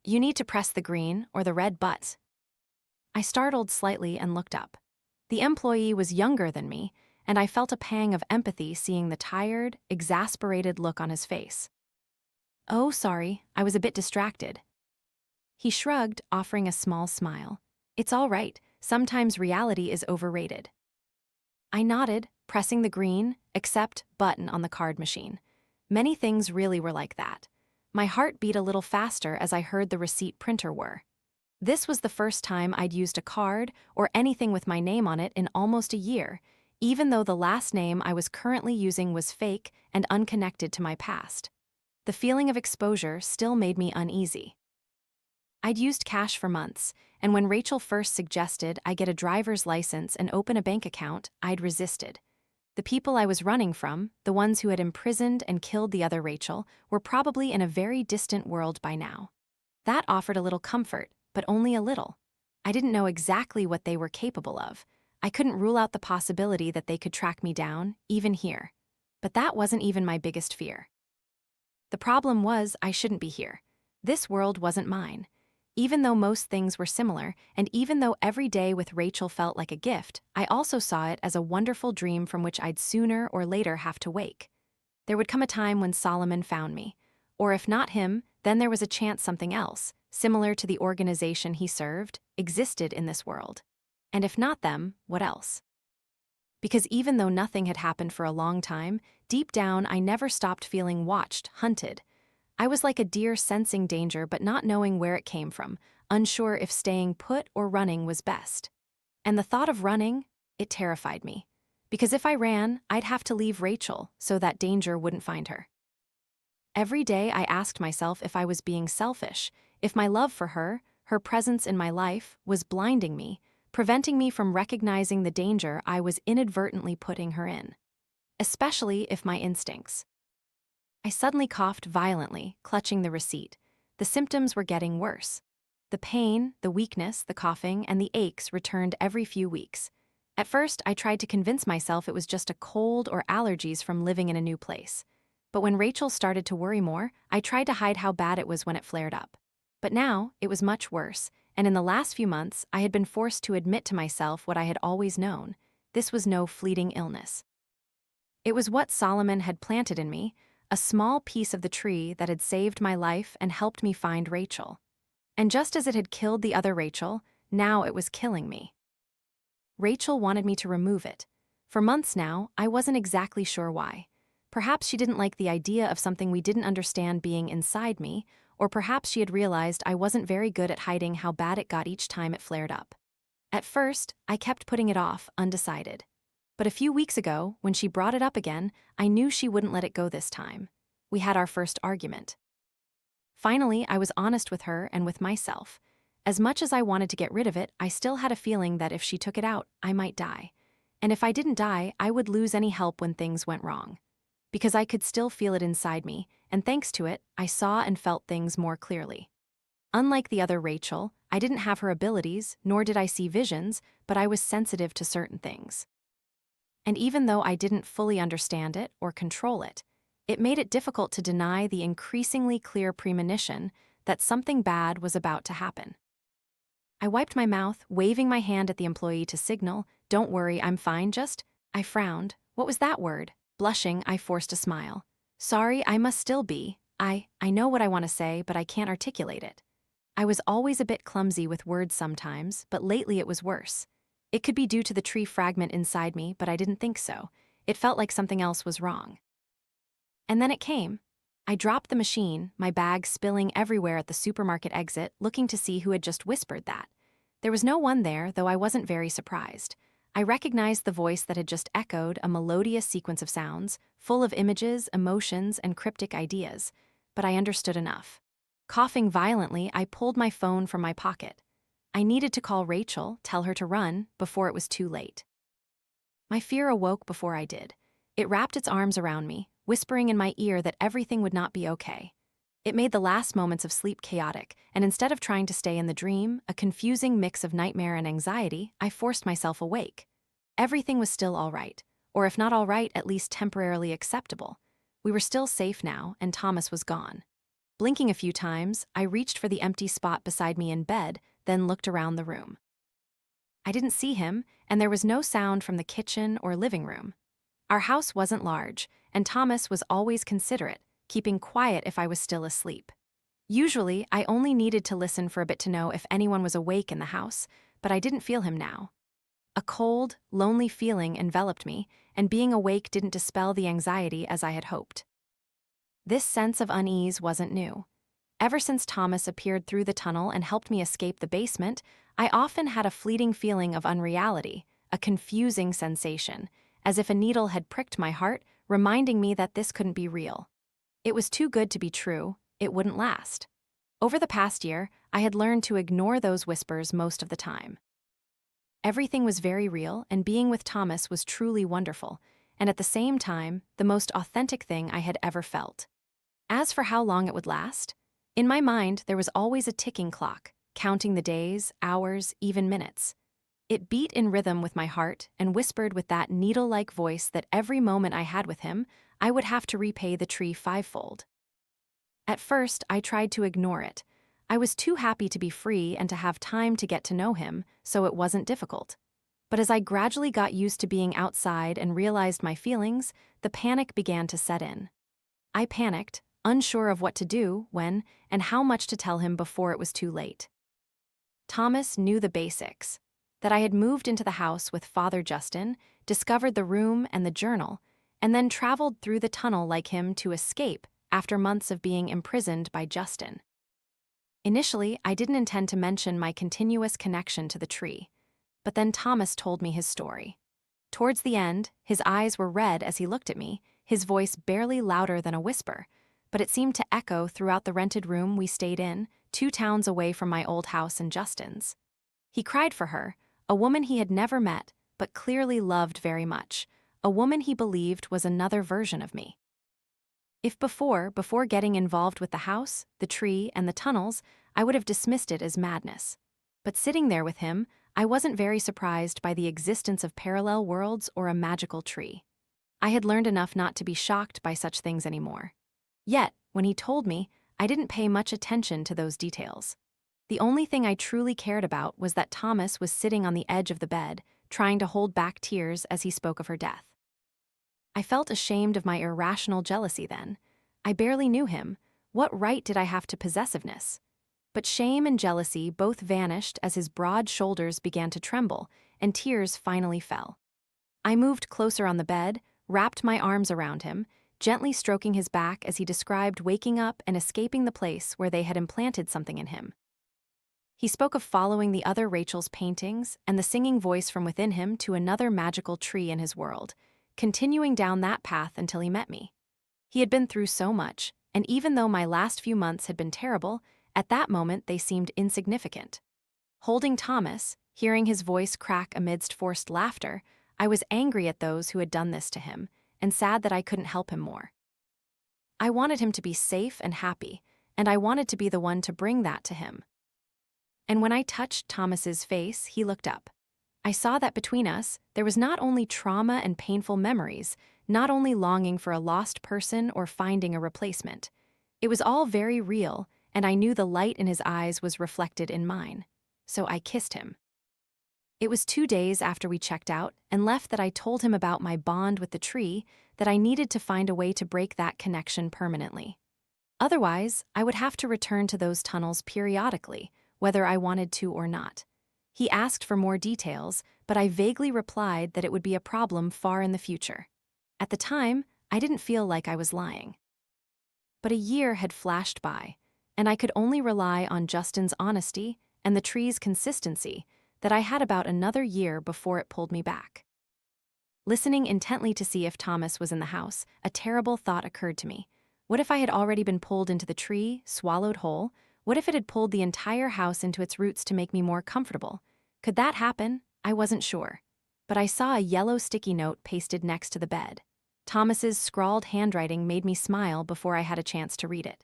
You need to press the green or the red button. I startled slightly and looked up. The employee was younger than me, and I felt a pang of empathy seeing the tired, exasperated look on his face. Oh, sorry, I was a bit distracted. He shrugged, offering a small smile. It's all right, sometimes reality is overrated. I nodded, pressing the green, accept button on the card machine. Many things really were like that. My heart beat a little faster as I heard the receipt printer whir. This was the first time I'd used a card or anything with my name on it in almost a year, even though the last name I was currently using was fake and unconnected to my past. The feeling of exposure still made me uneasy. I'd used cash for months, and when Rachel first suggested I get a driver's license and open a bank account, I'd resisted. The people I was running from, the ones who had imprisoned and killed the other Rachel, were probably in a very distant world by now. That offered a little comfort, but only a little. I didn't know exactly what they were capable of. I couldn't rule out the possibility that they could track me down, even here. But that wasn't even my biggest fear. The problem was I shouldn't be here. This world wasn't mine. Even though most things were similar, and even though every day with Rachel felt like a gift, I also saw it as a wonderful dream from which I'd sooner or later have to wake. There would come a time when Solomon found me. Or if not him, then there was a chance something else, similar to the organization he served, existed in this world. And if not them, what else? Because even though nothing had happened for a long time, deep down I never stopped feeling watched, hunted. I was like a deer sensing danger but not knowing where it came from, unsure if staying put or running was best. And the thought of running, it terrified me. Because if I ran, I'd have to leave Rachel so that danger wouldn't find her. Every day I asked myself if I was being selfish, if my love for her, her presence in my life, was blinding me, preventing me from recognizing the danger I was inadvertently putting her in. Especially if my instincts. I suddenly coughed violently, clutching the receipt. The symptoms were getting worse. The pain, the weakness, the coughing, and the aches returned every few weeks. At first, I tried to convince myself it was just a cold or allergies from living in a new place. But when Rachel started to worry more, I tried to hide how bad it was when it flared up. But now, it was much worse, and in the last few months, I had been forced to admit to myself what I had always known. This was no fleeting illness. It was what Solomon had planted in me, a small piece of the tree that had saved my life and helped me find Rachel. And just as it had killed the other Rachel, now it was killing me. Rachel wanted me to remove it. For months now, I wasn't exactly sure why. Perhaps she didn't like the idea of something we didn't understand being inside me, or perhaps she had realized I wasn't very good at hiding how bad it got each time it flared up. At first, I kept putting it off, undecided. But a few weeks ago, when she brought it up again, I knew she wouldn't let it go this time. We had our first argument. Finally, I was honest with her and with myself. As much as I wanted to get rid of it, I still had a feeling that if she took it out, I might die. And if I didn't die, I would lose any help when things went wrong. Because I could still feel it inside me, and thanks to it, I saw and felt things more clearly. Unlike the other Rachel, I didn't have her abilities, nor did I see visions, but I was sensitive to certain things. And even though I didn't fully understand it or control it, it made it difficult to deny the increasingly clear premonition that something bad was about to happen. I wiped my mouth, waving my hand at the employee to signal, "Don't worry, I'm fine, just..." I frowned. What was that word? Blushing, I forced a smile. "Sorry, I must still be. I know what I want to say, but I can't articulate it." I was always a bit clumsy with words sometimes, but lately it was worse. It could be due to the tree fragment inside me, but I didn't think so. It felt like something else was wrong. And then it came. I dropped the machine, my bag spilling everywhere at the supermarket exit, looking to see who had just whispered that. There was no one there, though I wasn't very surprised. I recognized the voice that had just echoed a melodious sequence of sounds, full of images, emotions, and cryptic ideas. But I understood enough. Coughing violently, I pulled my phone from my pocket. I needed to call Rachel, tell her to run, before it was too late. My fear awoke before I did. It wrapped its arms around me, whispering in my ear that everything would not be okay. It made the last moments of sleep chaotic, and instead of trying to stay in the dream, a confusing mix of nightmare and anxiety, I forced myself awake. Everything was still all right, or if not all right, at least temporarily acceptable. We were still safe now, and Thomas was gone. Blinking a few times, I reached for the empty spot beside me in bed, then looked around the room. I didn't see him, and there was no sound from the kitchen or living room. Our house wasn't large, and Thomas was always considerate, keeping quiet if I was still asleep. Usually, I only needed to listen for a bit to know if anyone was awake in the house, but I didn't feel him now. A cold, lonely feeling enveloped me, and being awake didn't dispel the anxiety as I had hoped. This sense of unease wasn't new. Ever since Thomas appeared through the tunnel and helped me escape the basement, I often had a fleeting feeling of unreality, a confusing sensation, as if a needle had pricked my heart, reminding me that this couldn't be real. It was too good to be true, it wouldn't last. Over the past year, I had learned to ignore those whispers most of the time. Everything was very real, and being with Thomas was truly wonderful, and at the same time, the most authentic thing I had ever felt. As for how long it would last, in my mind there was always a ticking clock, counting the days, hours, even minutes. It beat in rhythm with my heart and whispered with that needle-like voice that every moment I had with him, I would have to repay the tree fivefold. At first, I tried to ignore it. I was too happy to be free and to have time to get to know him, so it wasn't difficult. But as I gradually got used to being outside and realized my feelings, the panic began to set in. I panicked, unsure of what to do, when, and how much to tell him before it was too late. Thomas knew the basics. That I had moved into the house with Father Justin, discovered the room and the journal, and then traveled through the tunnel like him to escape after months of being imprisoned by Justin. Initially, I didn't intend to mention my continuous connection to the tree, but then Thomas told me his story. Towards the end, his eyes were red as he looked at me, his voice barely louder than a whisper, but it seemed to echo throughout the rented room we stayed in, 2 towns away from my old house and Justin's. He cried for her, a woman he had never met, but clearly loved very much, a woman he believed was another version of me. If before getting involved with the house, the tree, and the tunnels, I would have dismissed it as madness. But sitting there with him, I wasn't very surprised by the existence of parallel worlds or a magical tree. I had learned enough not to be shocked by such things anymore. Yet, when he told me, I didn't pay much attention to those details. The only thing I truly cared about was that Thomas was sitting on the edge of the bed, trying to hold back tears as he spoke of her death. I felt ashamed of my irrational jealousy then. I barely knew him. What right did I have to possessiveness? But shame and jealousy both vanished as his broad shoulders began to tremble, and tears finally fell. I moved closer on the bed, wrapped my arms around him, gently stroking his back as he described waking up and escaping the place where they had implanted something in him. He spoke of following the other Rachel's paintings and the singing voice from within him to another magical tree in his world, continuing down that path until he met me. He had been through so much, and even though my last few months had been terrible, at that moment they seemed insignificant. Holding Thomas, hearing his voice crack amidst forced laughter, I was angry at those who had done this to him, and sad that I couldn't help him more. I wanted him to be safe and happy, and I wanted to be the one to bring that to him. And when I touched Thomas's face, he looked up. I saw that between us, there was not only trauma and painful memories, not only longing for a lost person or finding a replacement. It was all very real, and I knew the light in his eyes was reflected in mine. So I kissed him. It was 2 days after we checked out and left that I told him about my bond with the tree, that I needed to find a way to break that connection permanently. Otherwise, I would have to return to those tunnels periodically, whether I wanted to or not. He asked for more details, but I vaguely replied that it would be a problem far in the future. At the time, I didn't feel like I was lying. But a year had flashed by, and I could only rely on Justin's honesty and the tree's consistency that I had about another year before it pulled me back. Listening intently to see if Thomas was in the house, a terrible thought occurred to me. What if I had already been pulled into the tree, swallowed whole? What if it had pulled the entire house into its roots to make me more comfortable? Could that happen? I wasn't sure. But I saw a yellow sticky note pasted next to the bed. Thomas's scrawled handwriting made me smile before I had a chance to read it.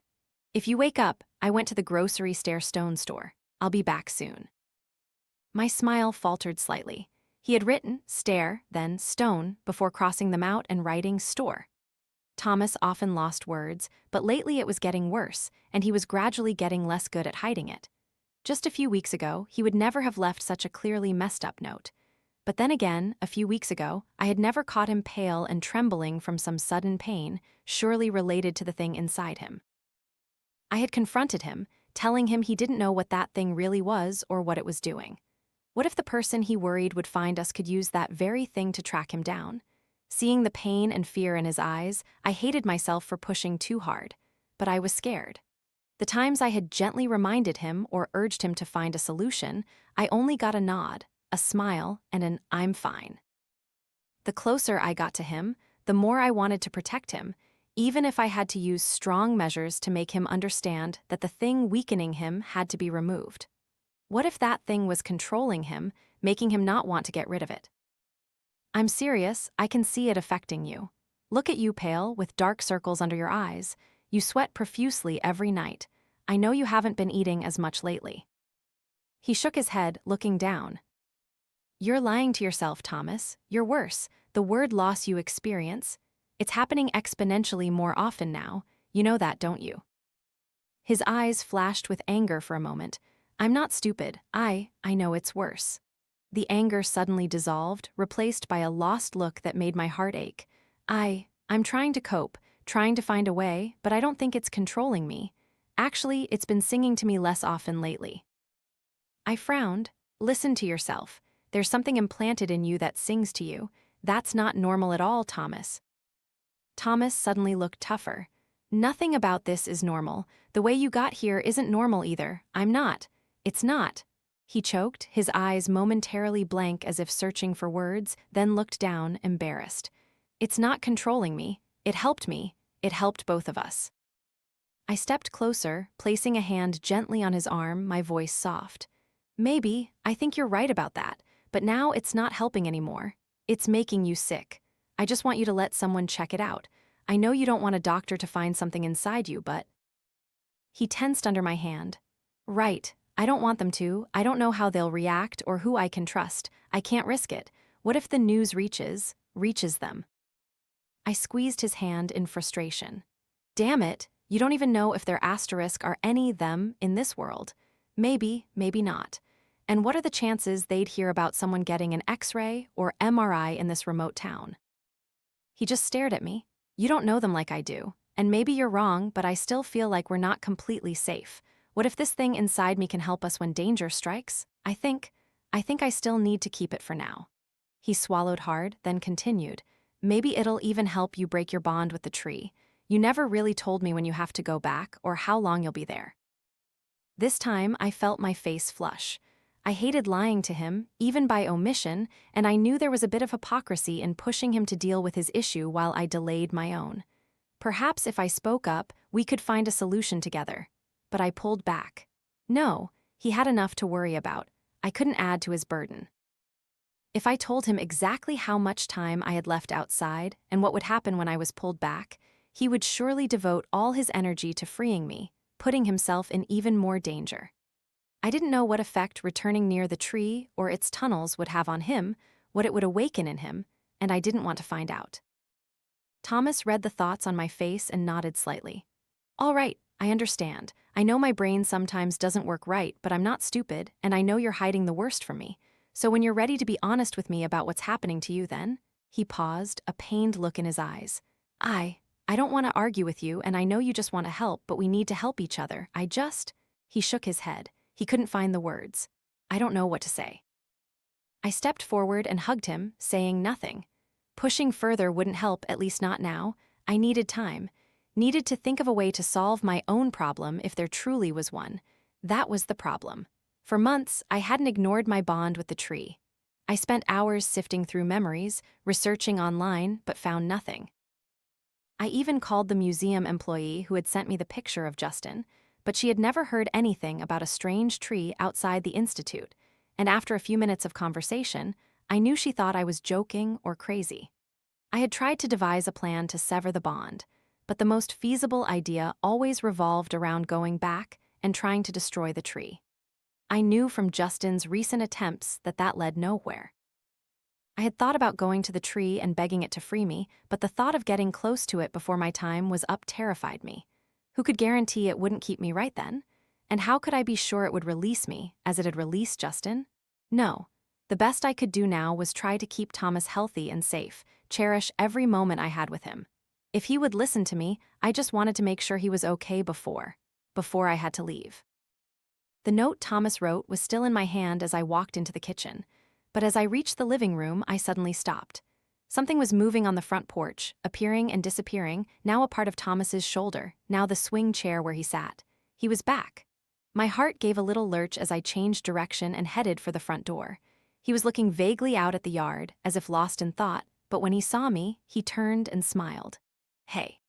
If you wake up, I went to the grocery stone store. I'll be back soon. My smile faltered slightly. He had written stare, then stone, before crossing them out and writing store. Thomas often lost words, but lately it was getting worse, and he was gradually getting less good at hiding it. Just a few weeks ago, he would never have left such a clearly messed up note. But then again, a few weeks ago, I had never caught him pale and trembling from some sudden pain, surely related to the thing inside him. I had confronted him, telling him he didn't know what that thing really was or what it was doing. What if the person he worried would find us could use that very thing to track him down? Seeing the pain and fear in his eyes, I hated myself for pushing too hard, but I was scared. The times I had gently reminded him or urged him to find a solution, I only got a nod, a smile, and an "I'm fine." The closer I got to him, the more I wanted to protect him, even if I had to use strong measures to make him understand that the thing weakening him had to be removed. What if that thing was controlling him, making him not want to get rid of it? I'm serious, I can see it affecting you. Look at you, pale, with dark circles under your eyes. You sweat profusely every night. I know you haven't been eating as much lately. He shook his head, looking down. You're lying to yourself, Thomas. You're worse. The word loss you experience, it's happening exponentially more often now. You know that, don't you? His eyes flashed with anger for a moment. I'm not stupid. I know it's worse. The anger suddenly dissolved, replaced by a lost look that made my heart ache. I'm trying to cope, trying to find a way, but I don't think it's controlling me. Actually, it's been singing to me less often lately. I frowned. Listen to yourself. There's something implanted in you that sings to you. That's not normal at all, Thomas. Thomas suddenly looked tougher. Nothing about this is normal. The way you got here isn't normal either. I'm not. It's not. He choked, his eyes momentarily blank as if searching for words, then looked down, embarrassed. It's not controlling me. It helped me. It helped both of us. I stepped closer, placing a hand gently on his arm, my voice soft. Maybe, I think you're right about that, but now it's not helping anymore. It's making you sick. I just want you to let someone check it out. I know you don't want a doctor to find something inside you, but... He tensed under my hand. Right. I don't want them to. I don't know how they'll react or who I can trust. I can't risk it. What if the news reaches them? I squeezed his hand in frustration. Damn it, you don't even know if their asterisk are any them in this world. Maybe, maybe not. And what are the chances they'd hear about someone getting an X-ray or MRI in this remote town? He just stared at me. You don't know them like I do. And maybe you're wrong, but I still feel like we're not completely safe. What if this thing inside me can help us when danger strikes? I think I still need to keep it for now. He swallowed hard, then continued. Maybe it'll even help you break your bond with the tree. You never really told me when you have to go back or how long you'll be there. This time, I felt my face flush. I hated lying to him, even by omission, and I knew there was a bit of hypocrisy in pushing him to deal with his issue while I delayed my own. Perhaps if I spoke up, we could find a solution together. But I pulled back. No, he had enough to worry about. I couldn't add to his burden. If I told him exactly how much time I had left outside and what would happen when I was pulled back, he would surely devote all his energy to freeing me, putting himself in even more danger. I didn't know what effect returning near the tree or its tunnels would have on him, what it would awaken in him, and I didn't want to find out. Thomas read the thoughts on my face and nodded slightly. All right, I understand. I know my brain sometimes doesn't work right, but I'm not stupid, and I know you're hiding the worst from me. So when you're ready to be honest with me about what's happening to you then? He paused, a pained look in his eyes. I don't want to argue with you, and I know you just want to help, but we need to help each other. He shook his head. He couldn't find the words. I don't know what to say. I stepped forward and hugged him, saying nothing. Pushing further wouldn't help, at least not now. I needed time. Needed to think of a way to solve my own problem if there truly was one. That was the problem. For months, I hadn't ignored my bond with the tree. I spent hours sifting through memories, researching online, but found nothing. I even called the museum employee who had sent me the picture of Justin, but she had never heard anything about a strange tree outside the institute, and after a few minutes of conversation, I knew she thought I was joking or crazy. I had tried to devise a plan to sever the bond, but the most feasible idea always revolved around going back and trying to destroy the tree. I knew from Justin's recent attempts that led nowhere. I had thought about going to the tree and begging it to free me, but the thought of getting close to it before my time was up terrified me. Who could guarantee it wouldn't keep me right then? And how could I be sure it would release me, as it had released Justin? No. The best I could do now was try to keep Thomas healthy and safe, cherish every moment I had with him. If he would listen to me, I just wanted to make sure he was okay before I had to leave. The note Thomas wrote was still in my hand as I walked into the kitchen, but as I reached the living room, I suddenly stopped. Something was moving on the front porch, appearing and disappearing, now a part of Thomas's shoulder, now the swing chair where he sat. He was back. My heart gave a little lurch as I changed direction and headed for the front door. He was looking vaguely out at the yard, as if lost in thought, but when he saw me, he turned and smiled. "Hey."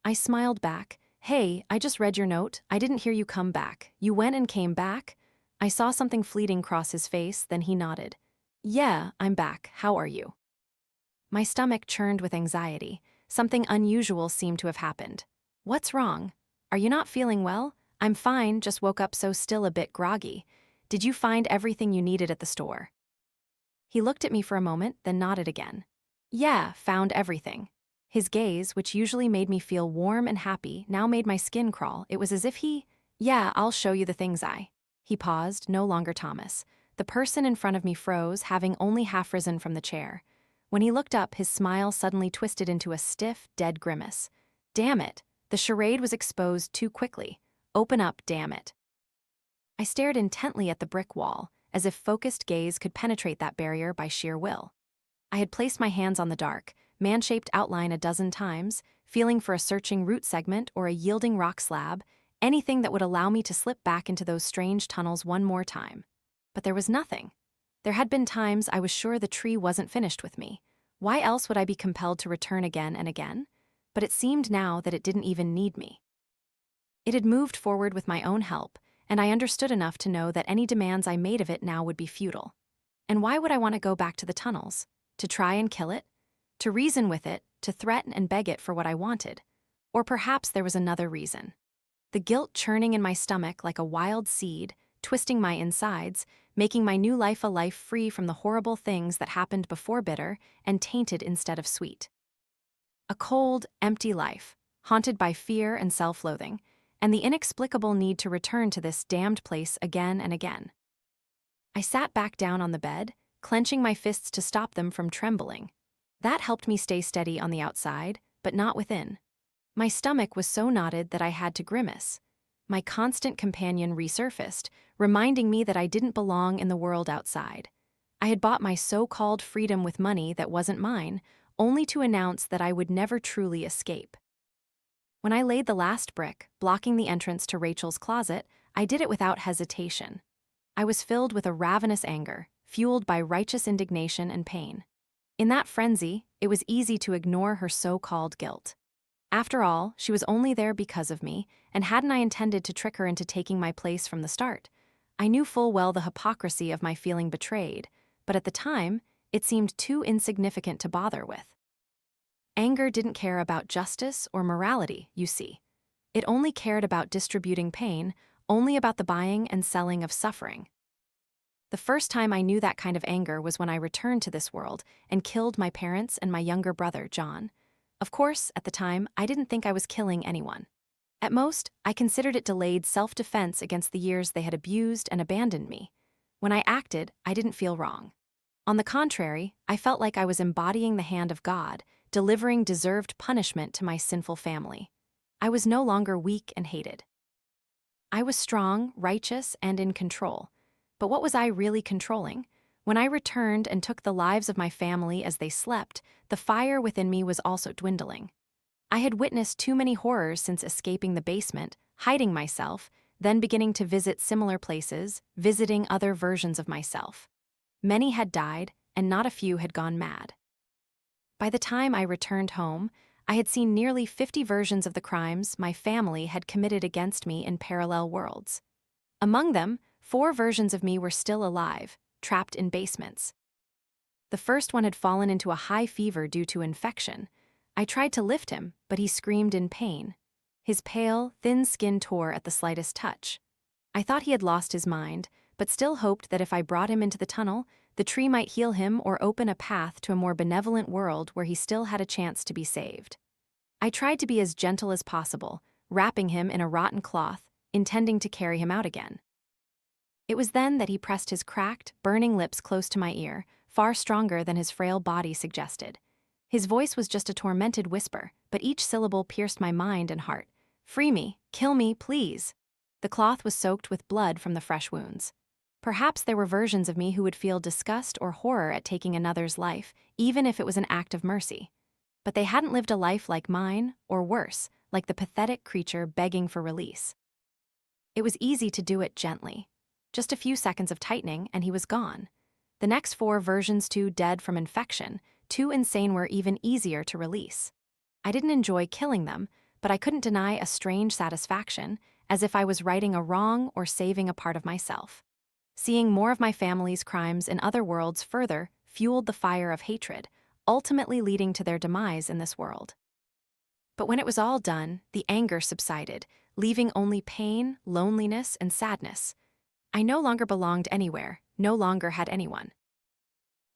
I smiled back. "Hey, I just read your note. I didn't hear you come back. You went and came back?" I saw something fleeting cross his face, then he nodded. "Yeah, I'm back. How are you?" My stomach churned with anxiety. Something unusual seemed to have happened. "What's wrong? Are you not feeling well?" "I'm fine, just woke up so still a bit groggy. Did you find everything you needed at the store?" He looked at me for a moment, then nodded again. "Yeah, found everything." His gaze, which usually made me feel warm and happy, now made my skin crawl. It was as if "Yeah, I'll show you the things I." He paused, no longer Thomas. The person in front of me froze, having only half risen from the chair. When he looked up, his smile suddenly twisted into a stiff, dead grimace. Damn it! The charade was exposed too quickly. Open up, damn it. I stared intently at the brick wall, as if focused gaze could penetrate that barrier by sheer will. I had placed my hands on the dark, man-shaped outline a dozen times, feeling for a searching root segment or a yielding rock slab, anything that would allow me to slip back into those strange tunnels one more time. But there was nothing. There had been times I was sure the tree wasn't finished with me. Why else would I be compelled to return again and again? But it seemed now that it didn't even need me. It had moved forward with my own help, and I understood enough to know that any demands I made of it now would be futile. And why would I want to go back to the tunnels? To try and kill it? To reason with it? To threaten and beg it for what I wanted? Or perhaps there was another reason. The guilt churning in my stomach like a wild seed, twisting my insides, making my new life a life free from the horrible things that happened before bitter and tainted instead of sweet. A cold, empty life, haunted by fear and self-loathing, and the inexplicable need to return to this damned place again and again. I sat back down on the bed, clenching my fists to stop them from trembling. That helped me stay steady on the outside, but not within. My stomach was so knotted that I had to grimace. My constant companion resurfaced, reminding me that I didn't belong in the world outside. I had bought my so-called freedom with money that wasn't mine, only to announce that I would never truly escape. When I laid the last brick, blocking the entrance to Rachel's closet, I did it without hesitation. I was filled with a ravenous anger, fueled by righteous indignation and pain. In that frenzy, it was easy to ignore her so-called guilt. After all, she was only there because of me, and hadn't I intended to trick her into taking my place from the start? I knew full well the hypocrisy of my feeling betrayed, but at the time, it seemed too insignificant to bother with. Anger didn't care about justice or morality, you see. It only cared about distributing pain, only about the buying and selling of suffering. The first time I knew that kind of anger was when I returned to this world and killed my parents and my younger brother, John. Of course, at the time, I didn't think I was killing anyone. At most, I considered it delayed self-defense against the years they had abused and abandoned me. When I acted, I didn't feel wrong. On the contrary, I felt like I was embodying the hand of God, delivering deserved punishment to my sinful family. I was no longer weak and hated. I was strong, righteous, and in control. But what was I really controlling? When I returned and took the lives of my family as they slept, the fire within me was also dwindling. I had witnessed too many horrors since escaping the basement, hiding myself, then beginning to visit similar places, visiting other versions of myself. Many had died, and not a few had gone mad. By the time I returned home, I had seen nearly 50 versions of the crimes my family had committed against me in parallel worlds. Among them, 4 versions of me were still alive, trapped in basements. The first one had fallen into a high fever due to infection. I tried to lift him, but he screamed in pain. His pale, thin skin tore at the slightest touch. I thought he had lost his mind, but still hoped that if I brought him into the tunnel, the tree might heal him or open a path to a more benevolent world where he still had a chance to be saved. I tried to be as gentle as possible, wrapping him in a rotten cloth, intending to carry him out again. It was then that he pressed his cracked, burning lips close to my ear, far stronger than his frail body suggested. His voice was just a tormented whisper, but each syllable pierced my mind and heart. "Free me, kill me, please." The cloth was soaked with blood from the fresh wounds. Perhaps there were versions of me who would feel disgust or horror at taking another's life, even if it was an act of mercy. But they hadn't lived a life like mine, or worse, like the pathetic creature begging for release. It was easy to do it gently. Just a few seconds of tightening, and he was gone. The next 4 versions too dead from infection, too insane were even easier to release. I didn't enjoy killing them, but I couldn't deny a strange satisfaction, as if I was righting a wrong or saving a part of myself. Seeing more of my family's crimes in other worlds further fueled the fire of hatred, ultimately leading to their demise in this world. But when it was all done, the anger subsided, leaving only pain, loneliness, and sadness. I no longer belonged anywhere, no longer had anyone.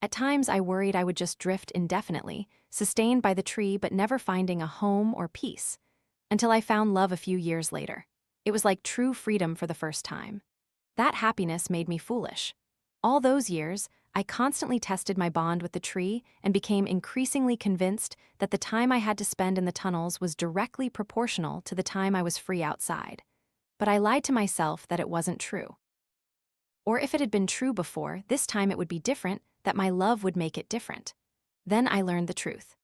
At times I worried I would just drift indefinitely, sustained by the tree but never finding a home or peace, until I found love a few years later. It was like true freedom for the first time. That happiness made me foolish. All those years, I constantly tested my bond with the tree and became increasingly convinced that the time I had to spend in the tunnels was directly proportional to the time I was free outside. But I lied to myself that it wasn't true. Or if it had been true before, this time it would be different, that my love would make it different. Then I learned the truth.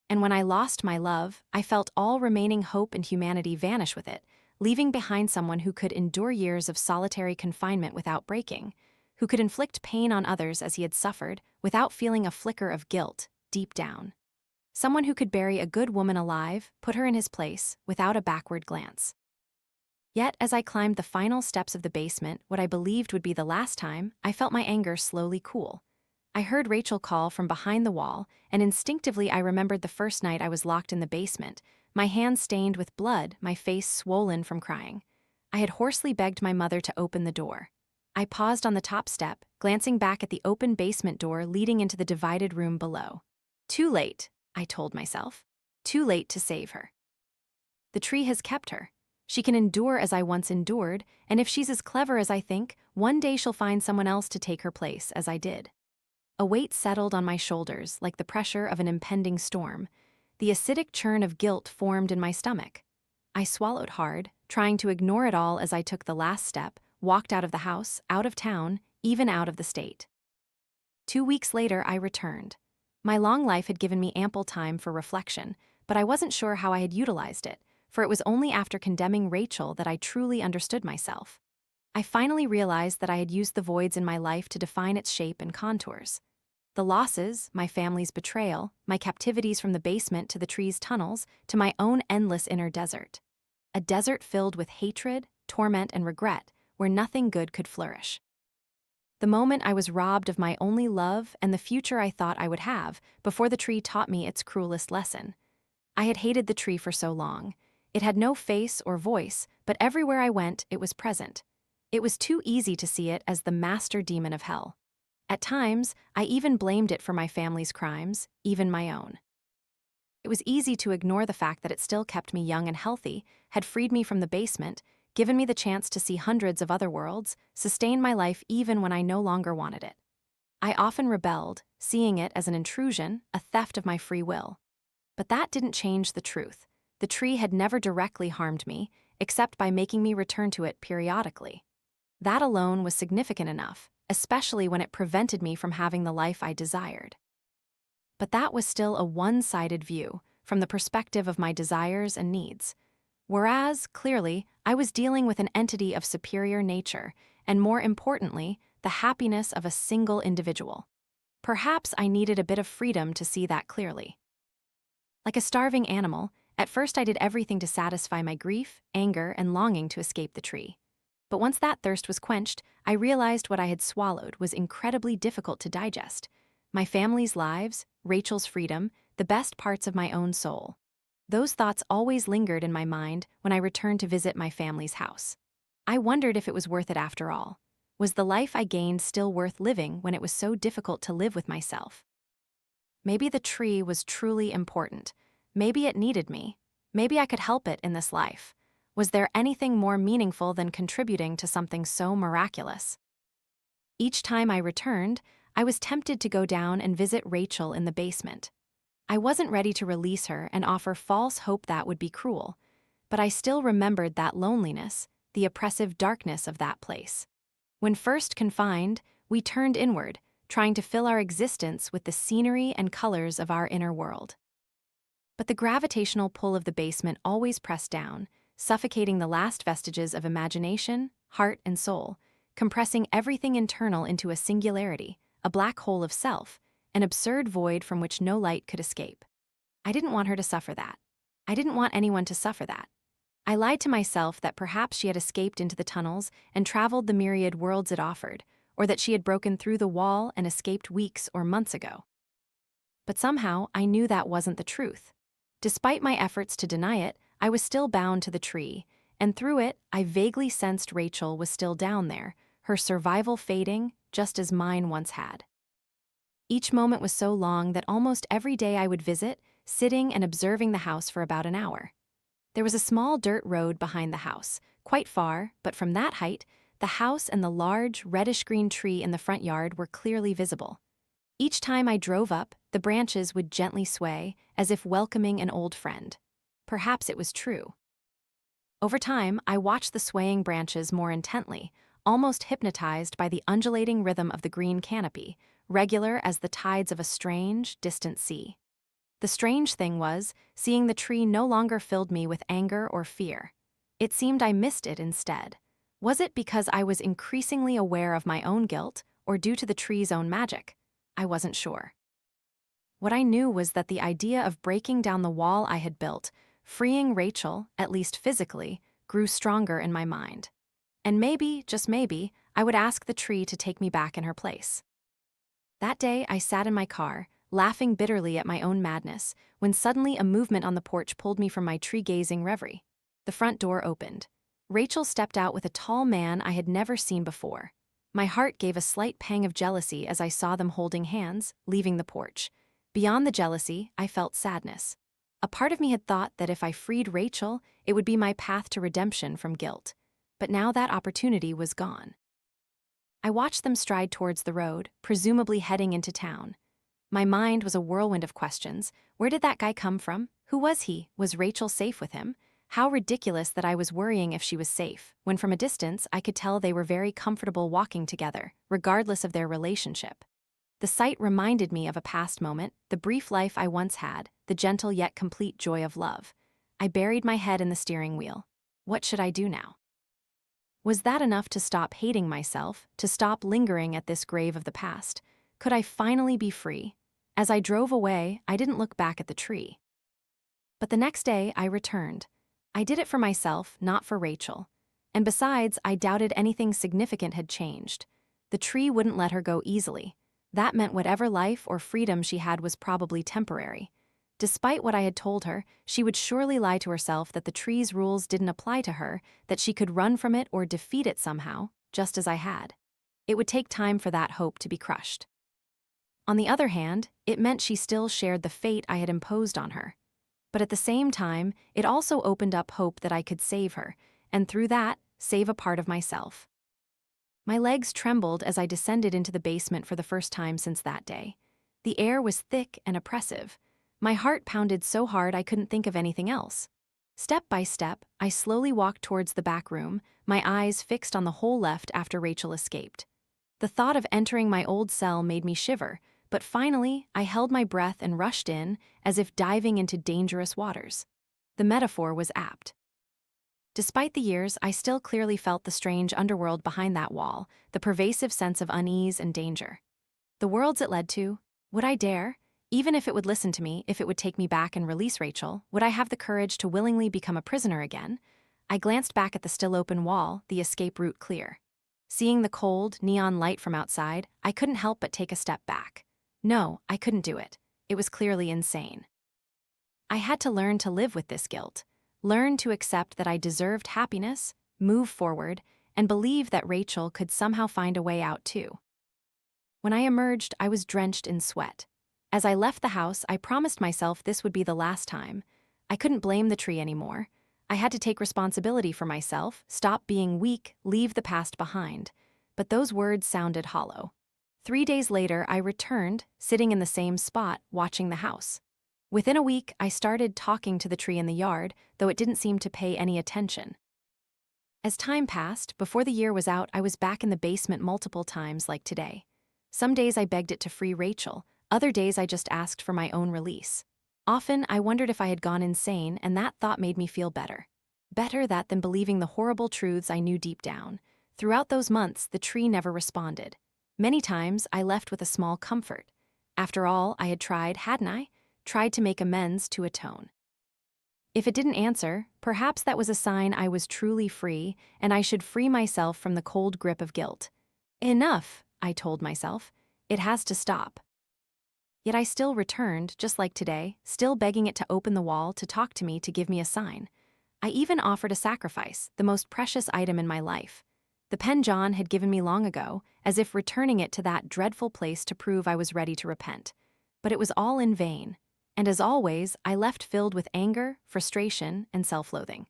And when I lost my love, I felt all remaining hope and humanity vanish with it, leaving behind someone who could endure years of solitary confinement without breaking, who could inflict pain on others as he had suffered without feeling a flicker of guilt deep down. Someone who could bury a good woman alive, put her in his place, without a backward glance. Yet, as I climbed the final steps of the basement, what I believed would be the last time, I felt my anger slowly cool. I heard Rachel call from behind the wall, and instinctively I remembered the first night I was locked in the basement, my hands stained with blood, my face swollen from crying. I had hoarsely begged my mother to open the door. I paused on the top step, glancing back at the open basement door leading into the divided room below. Too late, I told myself. Too late to save her. The tree has kept her. She can endure as I once endured, and if she's as clever as I think, one day she'll find someone else to take her place, as I did. A weight settled on my shoulders, like the pressure of an impending storm. The acidic churn of guilt formed in my stomach. I swallowed hard, trying to ignore it all as I took the last step, walked out of the house, out of town, even out of the state. 2 weeks later, I returned. My long life had given me ample time for reflection, but I wasn't sure how I had utilized it, for it was only after condemning Rachel that I truly understood myself. I finally realized that I had used the voids in my life to define its shape and contours. The losses, my family's betrayal, my captivities from the basement to the tree's tunnels, to my own endless inner desert. A desert filled with hatred, torment, and regret, where nothing good could flourish. The moment I was robbed of my only love and the future I thought I would have, before the tree taught me its cruelest lesson. I had hated the tree for so long. It had no face or voice, but everywhere I went, it was present. It was too easy to see it as the master demon of hell. At times, I even blamed it for my family's crimes, even my own. It was easy to ignore the fact that it still kept me young and healthy, had freed me from the basement, given me the chance to see hundreds of other worlds, sustained my life even when I no longer wanted it. I often rebelled, seeing it as an intrusion, a theft of my free will. But that didn't change the truth. The tree had never directly harmed me, except by making me return to it periodically. That alone was significant enough, especially when it prevented me from having the life I desired. But that was still a one-sided view, from the perspective of my desires and needs. Whereas, clearly, I was dealing with an entity of superior nature, and more importantly, the happiness of a single individual. Perhaps I needed a bit of freedom to see that clearly. Like a starving animal, at first I did everything to satisfy my grief, anger, and longing to escape the tree. But once that thirst was quenched, I realized what I had swallowed was incredibly difficult to digest. My family's lives, Rachel's freedom, the best parts of my own soul. Those thoughts always lingered in my mind when I returned to visit my family's house. I wondered if it was worth it after all. Was the life I gained still worth living when it was so difficult to live with myself? Maybe the tree was truly important. Maybe it needed me. Maybe I could help it in this life. Was there anything more meaningful than contributing to something so miraculous? Each time I returned, I was tempted to go down and visit Rachel in the basement. I wasn't ready to release her and offer false hope that would be cruel, but I still remembered that loneliness, the oppressive darkness of that place. When first confined, we turned inward, trying to fill our existence with the scenery and colors of our inner world. But the gravitational pull of the basement always pressed down, suffocating the last vestiges of imagination, heart, and soul, compressing everything internal into a singularity, a black hole of self, an absurd void from which no light could escape. I didn't want her to suffer that. I didn't want anyone to suffer that. I lied to myself that perhaps she had escaped into the tunnels and traveled the myriad worlds it offered, or that she had broken through the wall and escaped weeks or months ago. But somehow I knew that wasn't the truth. Despite my efforts to deny it, I was still bound to the tree, and through it, I vaguely sensed Rachel was still down there, her survival fading, just as mine once had. Each moment was so long that almost every day I would visit, sitting and observing the house for about an hour. There was a small dirt road behind the house, quite far, but from that height, the house and the large, reddish-green tree in the front yard were clearly visible. Each time I drove up, the branches would gently sway, as if welcoming an old friend. Perhaps it was true. Over time, I watched the swaying branches more intently, almost hypnotized by the undulating rhythm of the green canopy, regular as the tides of a strange, distant sea. The strange thing was, seeing the tree no longer filled me with anger or fear. It seemed I missed it instead. Was it because I was increasingly aware of my own guilt, or due to the tree's own magic? I wasn't sure. What I knew was that the idea of breaking down the wall I had built, freeing Rachel, at least physically, grew stronger in my mind. And maybe, just maybe, I would ask the tree to take me back in her place. That day, I sat in my car, laughing bitterly at my own madness, when suddenly a movement on the porch pulled me from my tree-gazing reverie. The front door opened. Rachel stepped out with a tall man I had never seen before. My heart gave a slight pang of jealousy as I saw them holding hands, leaving the porch. Beyond the jealousy, I felt sadness. A part of me had thought that if I freed Rachel, it would be my path to redemption from guilt. But now that opportunity was gone. I watched them stride towards the road, presumably heading into town. My mind was a whirlwind of questions. Where did that guy come from? Who was he? Was Rachel safe with him? How ridiculous that I was worrying if she was safe, when from a distance I could tell they were very comfortable walking together, regardless of their relationship. The sight reminded me of a past moment, the brief life I once had, the gentle yet complete joy of love. I buried my head in the steering wheel. What should I do now? Was that enough to stop hating myself, to stop lingering at this grave of the past? Could I finally be free? As I drove away, I didn't look back at the tree. But the next day, I returned. I did it for myself, not for Rachel. And besides, I doubted anything significant had changed. The tree wouldn't let her go easily. That meant whatever life or freedom she had was probably temporary. Despite what I had told her, she would surely lie to herself that the tree's rules didn't apply to her, that she could run from it or defeat it somehow, just as I had. It would take time for that hope to be crushed. On the other hand, it meant she still shared the fate I had imposed on her. But at the same time, it also opened up hope that I could save her, and through that, save a part of myself. My legs trembled as I descended into the basement for the first time since that day. The air was thick and oppressive. My heart pounded so hard I couldn't think of anything else. Step by step, I slowly walked towards the back room, my eyes fixed on the hole left after Rachel escaped. The thought of entering my old cell made me shiver, but finally, I held my breath and rushed in, as if diving into dangerous waters. The metaphor was apt. Despite the years, I still clearly felt the strange underworld behind that wall, the pervasive sense of unease and danger. The worlds it led to, would I dare? Even if it would listen to me, if it would take me back and release Rachel, would I have the courage to willingly become a prisoner again? I glanced back at the still open wall, the escape route clear. Seeing the cold, neon light from outside, I couldn't help but take a step back. No, I couldn't do it. It was clearly insane. I had to learn to live with this guilt, learn to accept that I deserved happiness, move forward, and believe that Rachel could somehow find a way out too. When I emerged, I was drenched in sweat. As I left the house, I promised myself this would be the last time. I couldn't blame the tree anymore. I had to take responsibility for myself, stop being weak, leave the past behind. But those words sounded hollow. 3 days later, I returned, sitting in the same spot, watching the house. Within a week, I started talking to the tree in the yard, though it didn't seem to pay any attention. As time passed, before the year was out, I was back in the basement multiple times like today. Some days I begged it to free Rachel, other days I just asked for my own release. Often I wondered if I had gone insane, and that thought made me feel better. Better that than believing the horrible truths I knew deep down. Throughout those months, the tree never responded. Many times I left with a small comfort. After all, I had tried, hadn't I? Tried to make amends, to atone. If it didn't answer, perhaps that was a sign I was truly free, and I should free myself from the cold grip of guilt. Enough, I told myself. It has to stop. Yet I still returned, just like today, still begging it to open the wall, to talk to me, to give me a sign. I even offered a sacrifice, the most precious item in my life. The pen John had given me long ago, as if returning it to that dreadful place to prove I was ready to repent. But it was all in vain. And as always, I left filled with anger, frustration, and self-loathing.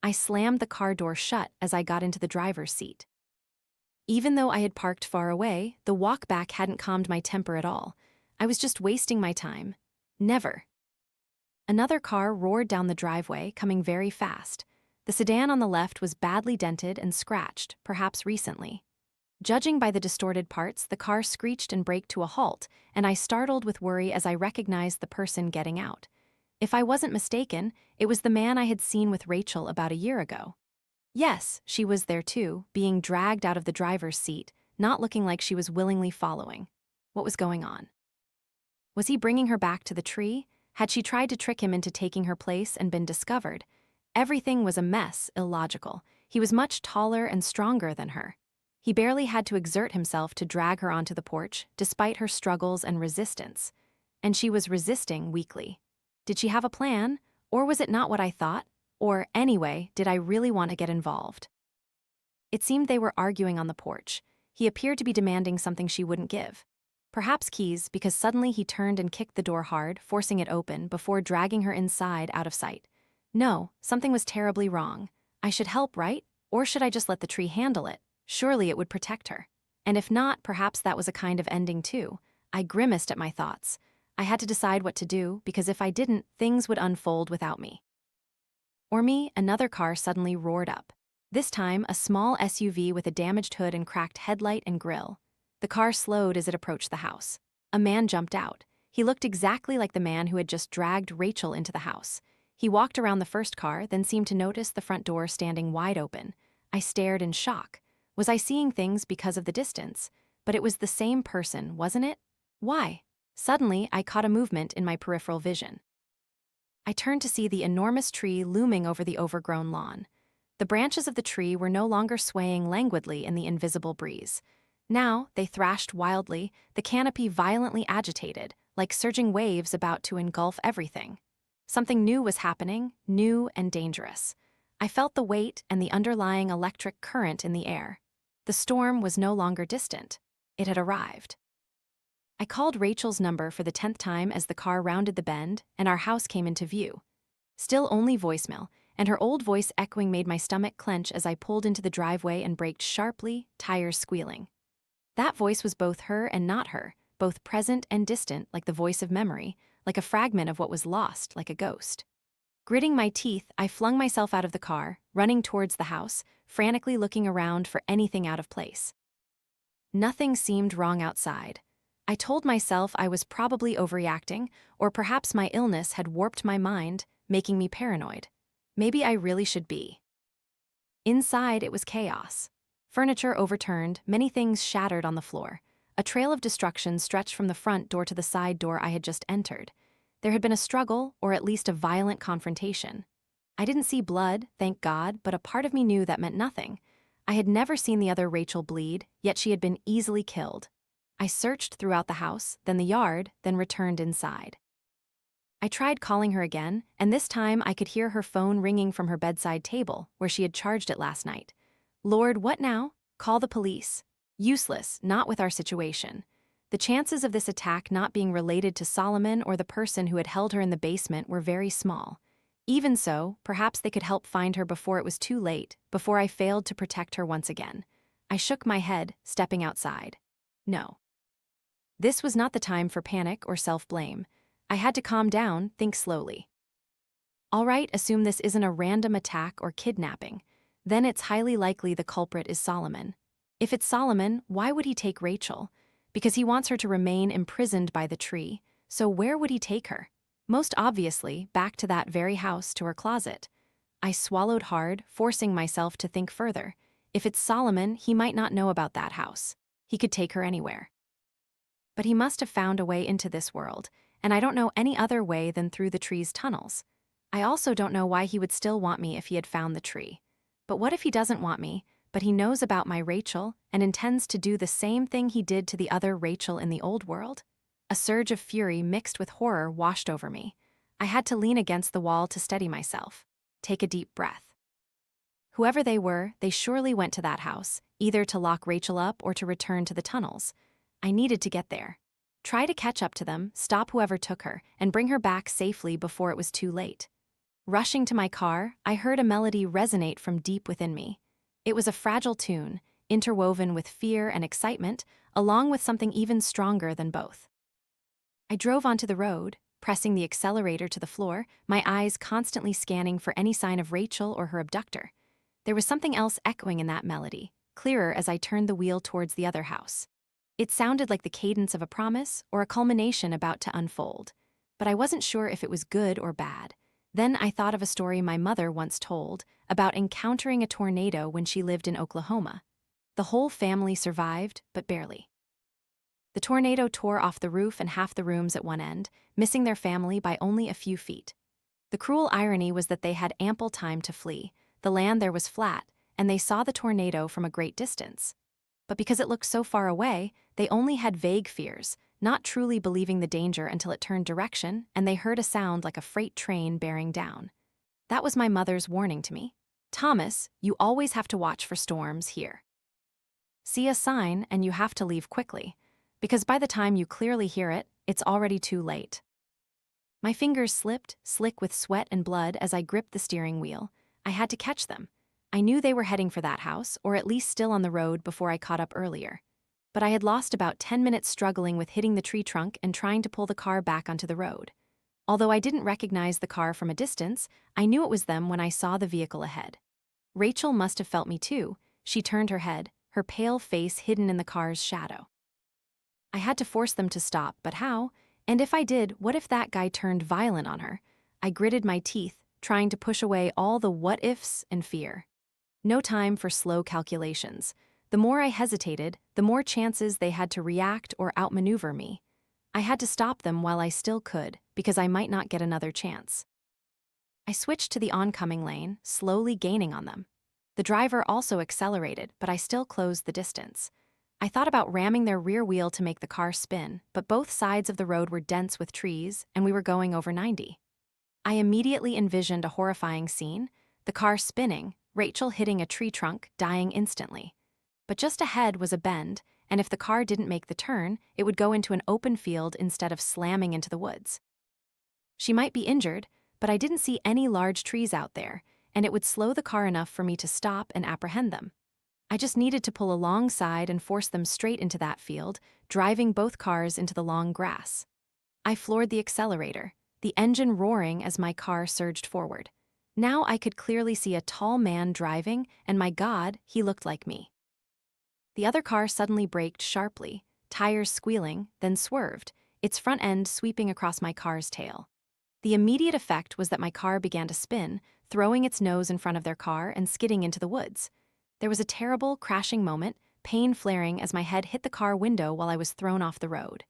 I slammed the car door shut as I got into the driver's seat. Even though I had parked far away, the walk back hadn't calmed my temper at all. I was just wasting my time. Never. Another car roared down the driveway, coming very fast. The sedan on the left was badly dented and scratched, perhaps recently. Judging by the distorted parts, the car screeched and braked to a halt, and I startled with worry as I recognized the person getting out. If I wasn't mistaken, it was the man I had seen with Rachel about a year ago. Yes, she was there too, being dragged out of the driver's seat, not looking like she was willingly following. What was going on? Was he bringing her back to the tree? Had she tried to trick him into taking her place and been discovered? Everything was a mess, illogical. He was much taller and stronger than her. He barely had to exert himself to drag her onto the porch, despite her struggles and resistance. And she was resisting weakly. Did she have a plan? Or was it not what I thought? Or, anyway, did I really want to get involved? It seemed they were arguing on the porch. He appeared to be demanding something she wouldn't give. Perhaps keys, because suddenly he turned and kicked the door hard, forcing it open, before dragging her inside, out of sight. No, something was terribly wrong. I should help, right? Or should I just let the tree handle it? Surely it would protect her. And if not, perhaps that was a kind of ending too. I grimaced at my thoughts. I had to decide what to do, because if I didn't, things would unfold without me. Or me, another car suddenly roared up. This time, a small SUV with a damaged hood and cracked headlight and grille. The car slowed as it approached the house. A man jumped out. He looked exactly like the man who had just dragged Rachel into the house. He walked around the first car, then seemed to notice the front door standing wide open. I stared in shock. Was I seeing things because of the distance? But it was the same person, wasn't it? Why? Suddenly, I caught a movement in my peripheral vision. I turned to see the enormous tree looming over the overgrown lawn. The branches of the tree were no longer swaying languidly in the invisible breeze. Now, they thrashed wildly, the canopy violently agitated, like surging waves about to engulf everything. Something new was happening, new and dangerous. I felt the weight and the underlying electric current in the air. The storm was no longer distant. It had arrived. I called Rachel's number for the 10th time as the car rounded the bend and our house came into view. Still only voicemail, and her old voice echoing made my stomach clench as I pulled into the driveway and braked sharply, tires squealing. That voice was both her and not her, both present and distant like the voice of memory, like a fragment of what was lost, like a ghost. Gritting my teeth, I flung myself out of the car, running towards the house, frantically looking around for anything out of place. Nothing seemed wrong outside. I told myself I was probably overreacting, or perhaps my illness had warped my mind, making me paranoid. Maybe I really should be. Inside, it was chaos. Furniture overturned, many things shattered on the floor. A trail of destruction stretched from the front door to the side door I had just entered. There had been a struggle, or at least a violent confrontation. I didn't see blood, thank God, but a part of me knew that meant nothing. I had never seen the other Rachel bleed, yet she had been easily killed. I searched throughout the house, then the yard, then returned inside. I tried calling her again, and this time I could hear her phone ringing from her bedside table, where she had charged it last night. Lord, what now? Call the police. Useless, not with our situation. The chances of this attack not being related to Solomon or the person who had held her in the basement were very small. Even so, perhaps they could help find her before it was too late, before I failed to protect her once again. I shook my head, stepping outside. No. This was not the time for panic or self-blame. I had to calm down, think slowly. All right, assume this isn't a random attack or kidnapping. Then it's highly likely the culprit is Solomon. If it's Solomon, why would he take Rachel? Because he wants her to remain imprisoned by the tree. So where would he take her? Most obviously, back to that very house, to her closet. I swallowed hard, forcing myself to think further. If it's Solomon, he might not know about that house. He could take her anywhere. But he must have found a way into this world, and I don't know any other way than through the tree's tunnels. I also don't know why he would still want me if he had found the tree. But what if he doesn't want me, but he knows about my Rachel and intends to do the same thing he did to the other Rachel in the old world? A surge of fury mixed with horror washed over me. I had to lean against the wall to steady myself. Take a deep breath. Whoever they were, they surely went to that house, either to lock Rachel up or to return to the tunnels. I needed to get there. Try to catch up to them, stop whoever took her, and bring her back safely before it was too late. Rushing to my car, I heard a melody resonate from deep within me. It was a fragile tune, interwoven with fear and excitement, along with something even stronger than both. I drove onto the road, pressing the accelerator to the floor, my eyes constantly scanning for any sign of Rachel or her abductor. There was something else echoing in that melody, clearer as I turned the wheel towards the other house. It sounded like the cadence of a promise or a culmination about to unfold, but I wasn't sure if it was good or bad. Then I thought of a story my mother once told about encountering a tornado when she lived in Oklahoma. The whole family survived, but barely. The tornado tore off the roof and half the rooms at one end, missing their family by only a few feet. The cruel irony was that they had ample time to flee. The land there was flat, and they saw the tornado from a great distance. But because it looked so far away, they only had vague fears, not truly believing the danger until it turned direction and they heard a sound like a freight train bearing down. That was my mother's warning to me. Thomas, you always have to watch for storms here. See a sign and you have to leave quickly, because by the time you clearly hear it, it's already too late. My fingers slipped, slick with sweat and blood as I gripped the steering wheel. I had to catch them. I knew they were heading for that house, or at least still on the road before I caught up earlier. But I had lost about 10 minutes struggling with hitting the tree trunk and trying to pull the car back onto the road. Although I didn't recognize the car from a distance, I knew it was them when I saw the vehicle ahead. Rachel must have felt me too. She turned her head, her pale face hidden in the car's shadow. I had to force them to stop, but how? And if I did, what if that guy turned violent on her? I gritted my teeth, trying to push away all the what-ifs and fear. No time for slow calculations. The more I hesitated, the more chances they had to react or outmaneuver me. I had to stop them while I still could, because I might not get another chance. I switched to the oncoming lane, slowly gaining on them. The driver also accelerated, but I still closed the distance. I thought about ramming their rear wheel to make the car spin, but both sides of the road were dense with trees, and we were going over 90. I immediately envisioned a horrifying scene, the car spinning, Rachel hitting a tree trunk, dying instantly. But just ahead was a bend, and if the car didn't make the turn, it would go into an open field instead of slamming into the woods. She might be injured, but I didn't see any large trees out there, and it would slow the car enough for me to stop and apprehend them. I just needed to pull alongside and force them straight into that field, driving both cars into the long grass. I floored the accelerator, the engine roaring as my car surged forward. Now I could clearly see a tall man driving, and my God, he looked like me. The other car suddenly braked sharply, tires squealing, then swerved, its front end sweeping across my car's tail. The immediate effect was that my car began to spin, throwing its nose in front of their car and skidding into the woods. There was a terrible, crashing moment, pain flaring as my head hit the car window while I was thrown off the road.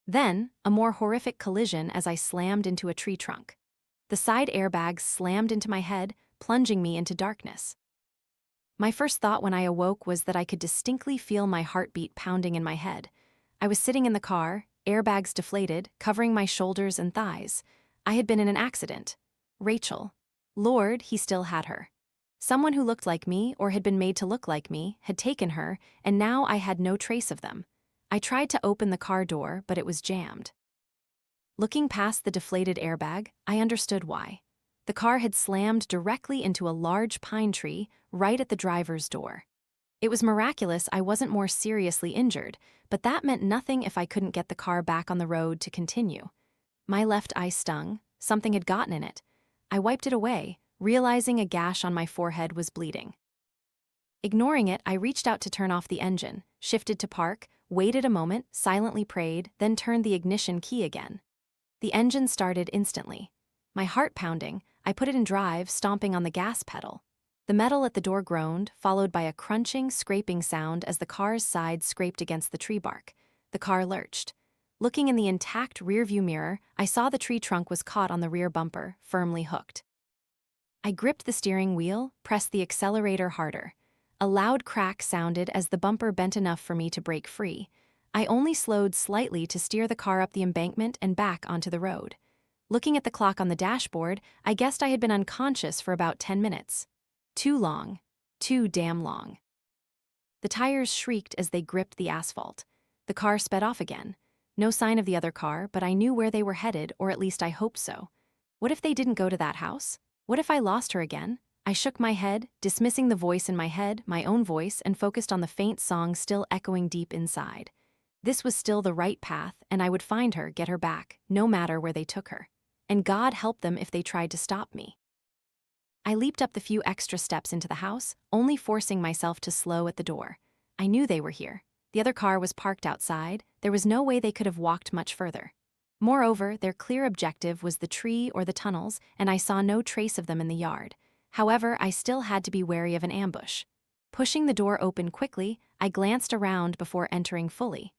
Then, a more horrific collision as I slammed into a tree trunk. The side airbags slammed into my head, plunging me into darkness. My first thought when I awoke was that I could distinctly feel my heartbeat pounding in my head. I was sitting in the car, airbags deflated, covering my shoulders and thighs. I had been in an accident. Rachel. Lord, he still had her. Someone who looked like me or had been made to look like me had taken her, and now I had no trace of them. I tried to open the car door, but it was jammed. Looking past the deflated airbag, I understood why. The car had slammed directly into a large pine tree right at the driver's door. It was miraculous I wasn't more seriously injured, but that meant nothing if I couldn't get the car back on the road to continue. My left eye stung. Something had gotten in it. I wiped it away, realizing a gash on my forehead was bleeding. Ignoring it, I reached out to turn off the engine, shifted to park, waited a moment, silently prayed, then turned the ignition key again. The engine started instantly. My heart pounding, I put it in drive, stomping on the gas pedal. The metal at the door groaned, followed by a crunching, scraping sound as the car's side scraped against the tree bark. The car lurched. Looking in the intact rearview mirror, I saw the tree trunk was caught on the rear bumper, firmly hooked. I gripped the steering wheel, pressed the accelerator harder. A loud crack sounded as the bumper bent enough for me to break free. I only slowed slightly to steer the car up the embankment and back onto the road. Looking at the clock on the dashboard, I guessed I had been unconscious for about 10 minutes. Too long. Too damn long. The tires shrieked as they gripped the asphalt. The car sped off again. No sign of the other car, but I knew where they were headed, or at least I hoped so. What if they didn't go to that house? What if I lost her again? I shook my head, dismissing the voice in my head, my own voice, and focused on the faint song still echoing deep inside. This was still the right path, and I would find her, get her back, no matter where they took her. And God help them if they tried to stop me. I leaped up the few extra steps into the house, only forcing myself to slow at the door. I knew they were here. The other car was parked outside. There was no way they could have walked much further. Moreover, their clear objective was the tree or the tunnels, and I saw no trace of them in the yard. However, I still had to be wary of an ambush. Pushing the door open quickly, I glanced around before entering fully.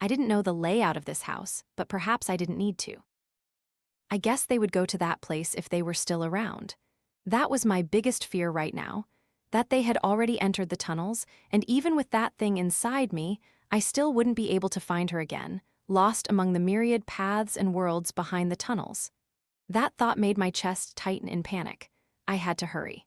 I didn't know the layout of this house, but perhaps I didn't need to. I guess they would go to that place if they were still around. That was my biggest fear right now, that they had already entered the tunnels, and even with that thing inside me, I still wouldn't be able to find her again, lost among the myriad paths and worlds behind the tunnels. That thought made my chest tighten in panic. I had to hurry.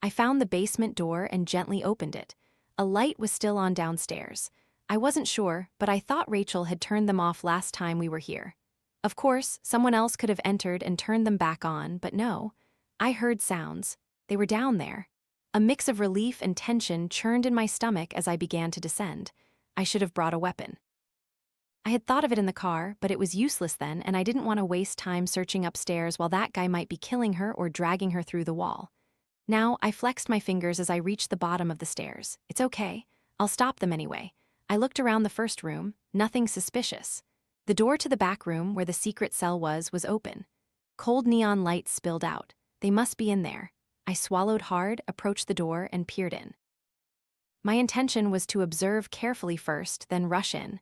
I found the basement door and gently opened it. A light was still on downstairs. I wasn't sure, but I thought Rachel had turned them off last time we were here. Of course, someone else could have entered and turned them back on, but no. I heard sounds. They were down there. A mix of relief and tension churned in my stomach as I began to descend. I should have brought a weapon. I had thought of it in the car, but it was useless then, and I didn't want to waste time searching upstairs while that guy might be killing her or dragging her through the wall. Now, I flexed my fingers as I reached the bottom of the stairs. It's okay. I'll stop them anyway. I looked around the first room, nothing suspicious. The door to the back room, where the secret cell was open. Cold neon lights spilled out. They must be in there. I swallowed hard, approached the door, and peered in. My intention was to observe carefully first, then rush in.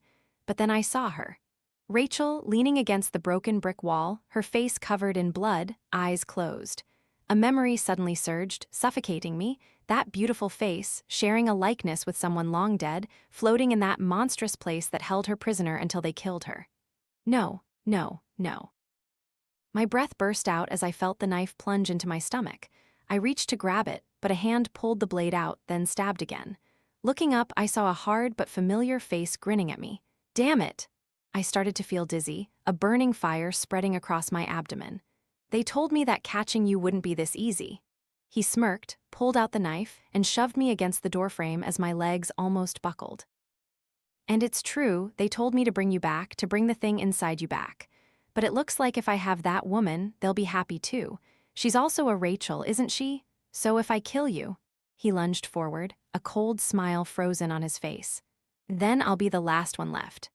But then I saw her. Rachel, leaning against the broken brick wall, her face covered in blood, eyes closed. A memory suddenly surged, suffocating me, that beautiful face, sharing a likeness with someone long dead, floating in that monstrous place that held her prisoner until they killed her. No, no, no. My breath burst out as I felt the knife plunge into my stomach. I reached to grab it, but a hand pulled the blade out, then stabbed again. Looking up, I saw a hard but familiar face grinning at me. Damn it! I started to feel dizzy, a burning fire spreading across my abdomen. They told me that catching you wouldn't be this easy. He smirked, pulled out the knife, and shoved me against the doorframe as my legs almost buckled. And it's true, they told me to bring you back, to bring the thing inside you back. But it looks like if I have that woman, they'll be happy too. She's also a Rachel, isn't she? So if I kill you... He lunged forward, a cold smile frozen on his face. Then I'll be the last one left.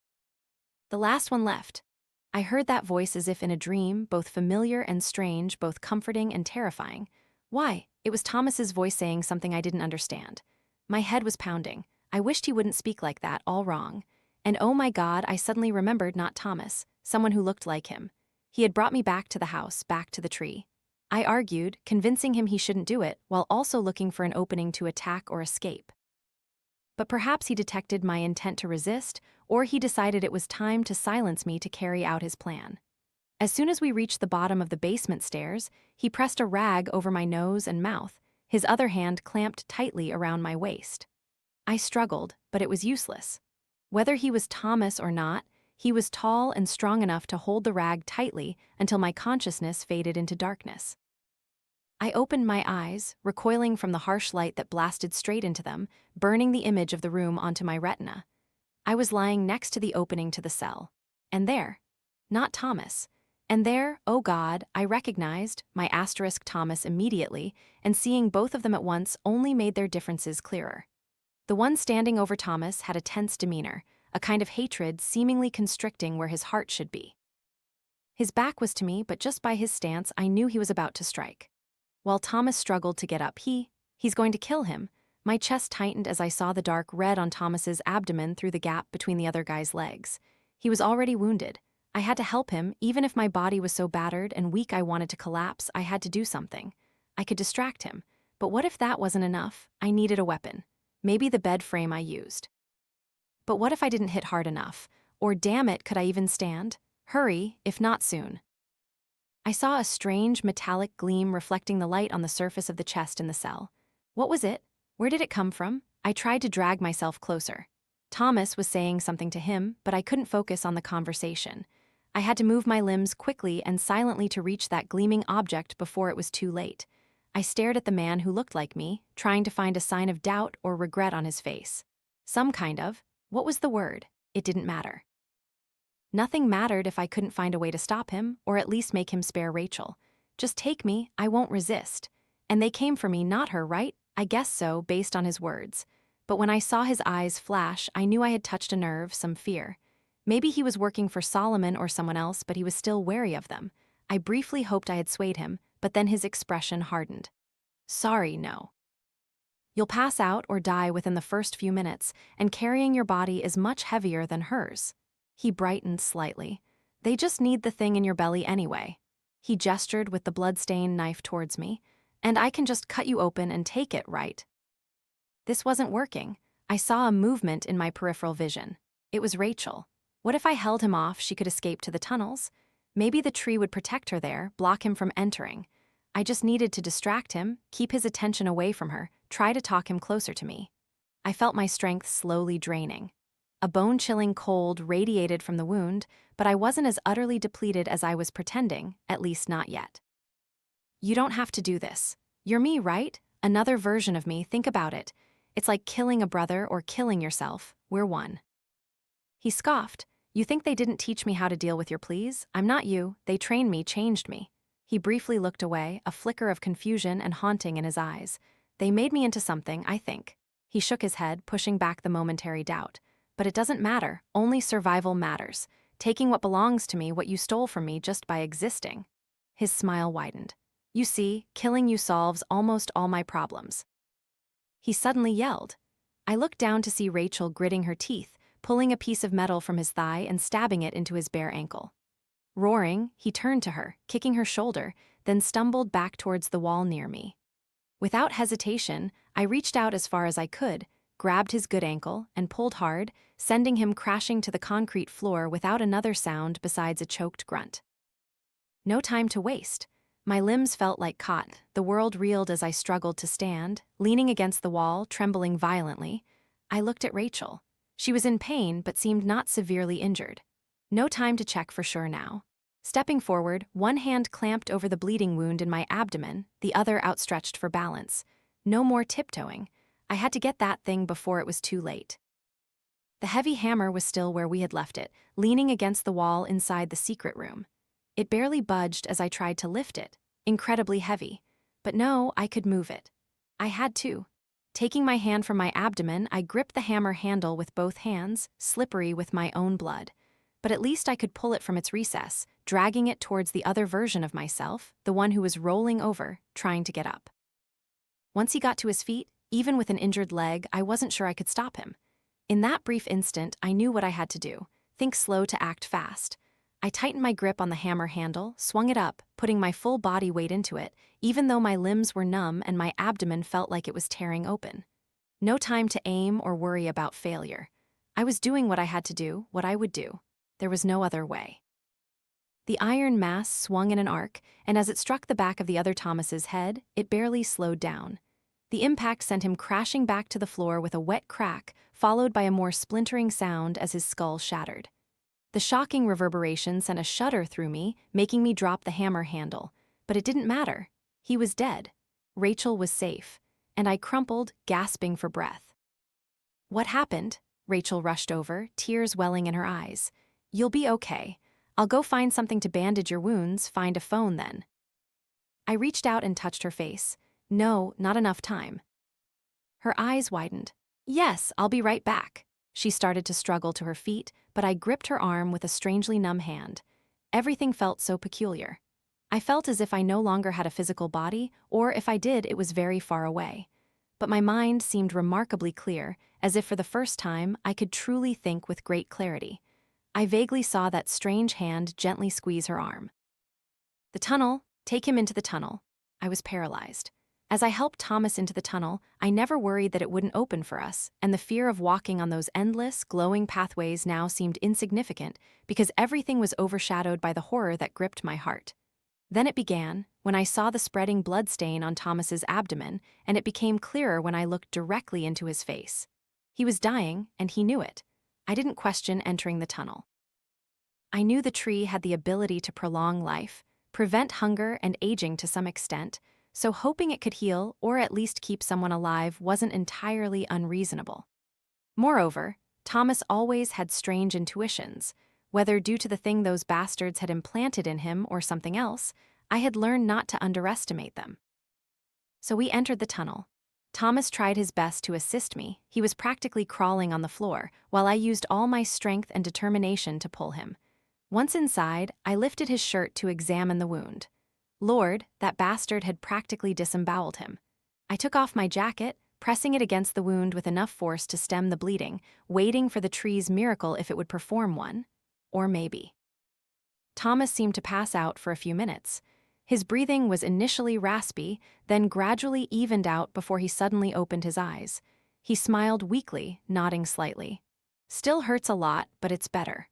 The last one left. I heard that voice as if in a dream, both familiar and strange, both comforting and terrifying. Why? It was Thomas's voice saying something I didn't understand. My head was pounding. I wished he wouldn't speak like that, all wrong. And oh my God, I suddenly remembered not Thomas, someone who looked like him. He had brought me back to the house, back to the tree. I argued, convincing him he shouldn't do it, while also looking for an opening to attack or escape. But perhaps he detected my intent to resist, or he decided it was time to silence me to carry out his plan. As soon as we reached the bottom of the basement stairs, he pressed a rag over my nose and mouth. his other hand clamped tightly around my waist. I struggled, but it was useless. Whether he was Thomas or not, he was tall and strong enough to hold the rag tightly until my consciousness faded into darkness. I opened my eyes, recoiling from the harsh light that blasted straight into them, burning the image of the room onto my retina. I was lying next to the opening to the cell. And there, not Thomas. And there, oh God, I recognized my asterisk Thomas immediately, and seeing both of them at once only made their differences clearer. The one standing over Thomas had a tense demeanor, a kind of hatred seemingly constricting where his heart should be. His back was to me, but just by his stance I knew he was about to strike. While Thomas struggled to get up, he's going to kill him. My chest tightened as I saw the dark red on Thomas's abdomen through the gap between the other guy's legs. He was already wounded. I had to help him, even if my body was so battered and weak I wanted to collapse. I had to do something. I could distract him. But what if that wasn't enough? I needed a weapon. Maybe the bed frame I used. But what if I didn't hit hard enough? Or damn it, could I even stand? Hurry, if not soon. I saw a strange metallic gleam reflecting the light on the surface of the chest in the cell. What was it? Where did it come from? I tried to drag myself closer. Thomas was saying something to him, but I couldn't focus on the conversation. I had to move my limbs quickly and silently to reach that gleaming object before it was too late. I stared at the man who looked like me, trying to find a sign of doubt or regret on his face. Some kind of. What was the word? It didn't matter. Nothing mattered if I couldn't find a way to stop him, or at least make him spare Rachel. Just take me, I won't resist. And they came for me, not her, right? I guess so, based on his words. But when I saw his eyes flash, I knew I had touched a nerve, some fear. Maybe he was working for Solomon or someone else, but he was still wary of them. I briefly hoped I had swayed him, but then his expression hardened. Sorry, no. You'll pass out or die within the first few minutes, and carrying your body is much heavier than hers. He brightened slightly. They just need the thing in your belly anyway. He gestured with the blood-stained knife towards me. And I can just cut you open and take it, right? This wasn't working. I saw a movement in my peripheral vision. It was Rachel. What if I held him off, she could escape to the tunnels? Maybe the tree would protect her there, block him from entering. I just needed to distract him, keep his attention away from her, try to talk him closer to me. I felt my strength slowly draining. A bone-chilling cold radiated from the wound, but I wasn't as utterly depleted as I was pretending, at least not yet. You don't have to do this. You're me, right? Another version of me, think about it. It's like killing a brother or killing yourself. We're one. He scoffed. You think they didn't teach me how to deal with your pleas? I'm not you. They trained me, changed me. He briefly looked away, a flicker of confusion and haunting in his eyes. They made me into something, I think. He shook his head, pushing back the momentary doubt. But it doesn't matter. Only survival matters. Taking what belongs to me, what you stole from me just by existing. His smile widened. You see, killing you solves almost all my problems. He suddenly yelled. I looked down to see Rachel gritting her teeth, pulling a piece of metal from his thigh and stabbing it into his bare ankle. Roaring, he turned to her, kicking her shoulder, then stumbled back towards the wall near me. Without hesitation, I reached out as far as I could, grabbed his good ankle, and pulled hard, sending him crashing to the concrete floor without another sound besides a choked grunt. No time to waste. My limbs felt like cotton. The world reeled as I struggled to stand, leaning against the wall, trembling violently. I looked at Rachel. She was in pain, but seemed not severely injured. No time to check for sure now. Stepping forward, one hand clamped over the bleeding wound in my abdomen, the other outstretched for balance. No more tiptoeing. I had to get that thing before it was too late. The heavy hammer was still where we had left it, leaning against the wall inside the secret room. It barely budged as I tried to lift it, incredibly heavy. But no, I could move it. I had to. Taking my hand from my abdomen, I gripped the hammer handle with both hands, slippery with my own blood. But at least I could pull it from its recess, dragging it towards the other version of myself, the one who was rolling over, trying to get up. Once he got to his feet, even with an injured leg, I wasn't sure I could stop him. In that brief instant, I knew what I had to do. Think slow to act fast. I tightened my grip on the hammer handle, swung it up, putting my full body weight into it, even though my limbs were numb and my abdomen felt like it was tearing open. No time to aim or worry about failure. I was doing what I had to do, what I would do. There was no other way. The iron mass swung in an arc, and as it struck the back of the other Thomas's head, it barely slowed down. The impact sent him crashing back to the floor with a wet crack, followed by a more splintering sound as his skull shattered. The shocking reverberation sent a shudder through me, making me drop the hammer handle. But it didn't matter. He was dead. Rachel was safe. And I crumpled, gasping for breath. "What happened?" Rachel rushed over, tears welling in her eyes. "You'll be okay. I'll go find something to bandage your wounds, find a phone then." I reached out and touched her face. No, not enough time. Her eyes widened. "Yes, I'll be right back." She started to struggle to her feet, but I gripped her arm with a strangely numb hand. Everything felt so peculiar. I felt as if I no longer had a physical body, or if I did, it was very far away. But my mind seemed remarkably clear, as if for the first time I could truly think with great clarity. I vaguely saw that strange hand gently squeeze her arm. "The tunnel, take him into the tunnel." I was paralyzed. As I helped Thomas into the tunnel, I never worried that it wouldn't open for us, and the fear of walking on those endless, glowing pathways now seemed insignificant because everything was overshadowed by the horror that gripped my heart. Then it began, when I saw the spreading bloodstain on Thomas's abdomen, and it became clearer when I looked directly into his face. He was dying, and he knew it. I didn't question entering the tunnel. I knew the tree had the ability to prolong life, prevent hunger and aging to some extent, so hoping it could heal or at least keep someone alive wasn't entirely unreasonable. Moreover, Thomas always had strange intuitions. Whether due to the thing those bastards had implanted in him or something else, I had learned not to underestimate them. So we entered the tunnel. Thomas tried his best to assist me. He was practically crawling on the floor, while I used all my strength and determination to pull him. Once inside, I lifted his shirt to examine the wound. Lord, that bastard had practically disemboweled him. I took off my jacket, pressing it against the wound with enough force to stem the bleeding, waiting for the tree's miracle if it would perform one. Or maybe. Thomas seemed to pass out for a few minutes. His breathing was initially raspy, then gradually evened out before he suddenly opened his eyes. He smiled weakly, nodding slightly. "Still hurts a lot, but it's better."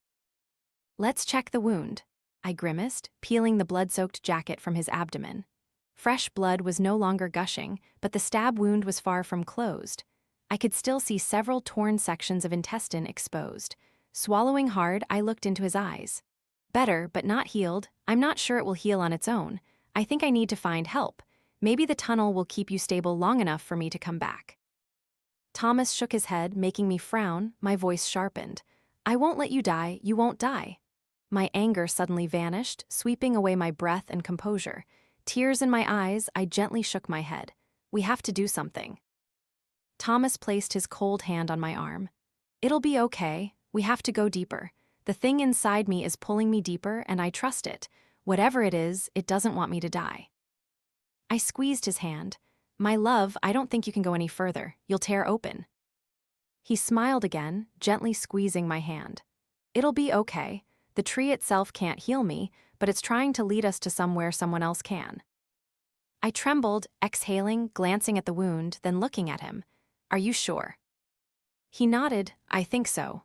"Let's check the wound," I grimaced, peeling the blood-soaked jacket from his abdomen. Fresh blood was no longer gushing, but the stab wound was far from closed. I could still see several torn sections of intestine exposed. Swallowing hard, I looked into his eyes. "Better, but not healed. I'm not sure it will heal on its own. I think I need to find help. Maybe the tunnel will keep you stable long enough for me to come back." Thomas shook his head, making me frown. My voice sharpened. "I won't let you die. You won't die." My anger suddenly vanished, sweeping away my breath and composure. Tears in my eyes, I gently shook my head. "We have to do something." Thomas placed his cold hand on my arm. "It'll be okay. We have to go deeper. The thing inside me is pulling me deeper, and I trust it. Whatever it is, it doesn't want me to die." I squeezed his hand. "My love, I don't think you can go any further. You'll tear open." He smiled again, gently squeezing my hand. "It'll be okay. The tree itself can't heal me, but it's trying to lead us to somewhere someone else can." I trembled, exhaling, glancing at the wound, then looking at him. "Are you sure?" He nodded. "I think so."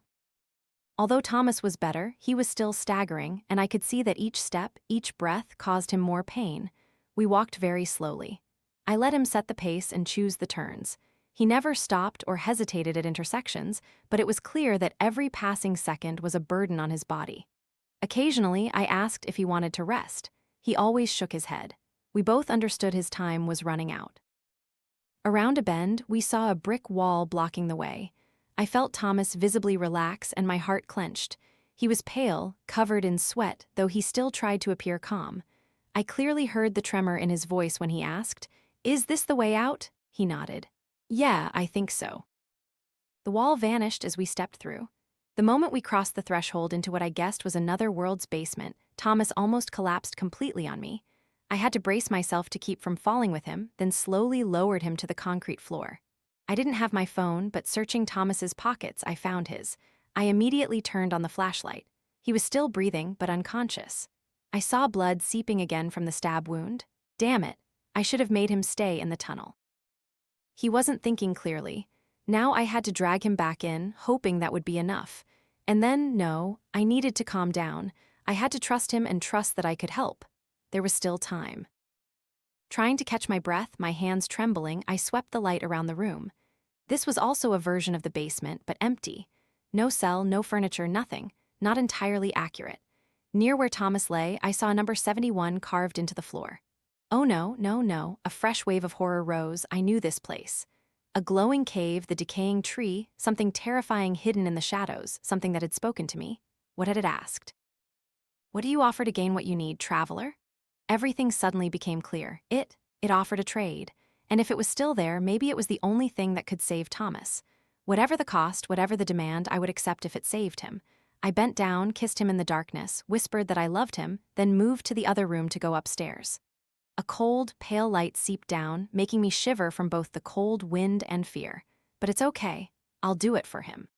Although Thomas was better, he was still staggering, and I could see that each step, each breath caused him more pain. We walked very slowly. I let him set the pace and choose the turns. He never stopped or hesitated at intersections, but it was clear that every passing second was a burden on his body. Occasionally, I asked if he wanted to rest. He always shook his head. We both understood his time was running out. Around a bend, we saw a brick wall blocking the way. I felt Thomas visibly relax and my heart clenched. He was pale, covered in sweat, though he still tried to appear calm. I clearly heard the tremor in his voice when he asked, "Is this the way out?" He nodded. "Yeah, I think so." The wall vanished as we stepped through. The moment we crossed the threshold into what I guessed was another world's basement, Thomas almost collapsed completely on me. I had to brace myself to keep from falling with him, then slowly lowered him to the concrete floor. I didn't have my phone, but searching Thomas's pockets, I found his. I immediately turned on the flashlight. He was still breathing, but unconscious. I saw blood seeping again from the stab wound. Damn it, I should have made him stay in the tunnel. He wasn't thinking clearly. Now I had to drag him back in, hoping that would be enough. And then, no, I needed to calm down. I had to trust him and trust that I could help. There was still time. Trying to catch my breath, my hands trembling, I swept the light around the room. This was also a version of the basement, but empty. No cell, no furniture, nothing. Not entirely accurate. Near where Thomas lay, I saw number 71 carved into the floor. Oh no, no, no, a fresh wave of horror rose. I knew this place. A glowing cave, the decaying tree, something terrifying hidden in the shadows, something that had spoken to me. What had it asked? What do you offer to gain what you need, traveler? Everything suddenly became clear. It offered a trade. And if it was still there, maybe it was the only thing that could save Thomas. Whatever the cost, whatever the demand, I would accept if it saved him. I bent down, kissed him in the darkness, whispered that I loved him, then moved to the other room to go upstairs. A cold, pale light seeped down, making me shiver from both the cold wind and fear. But it's okay. I'll do it for him.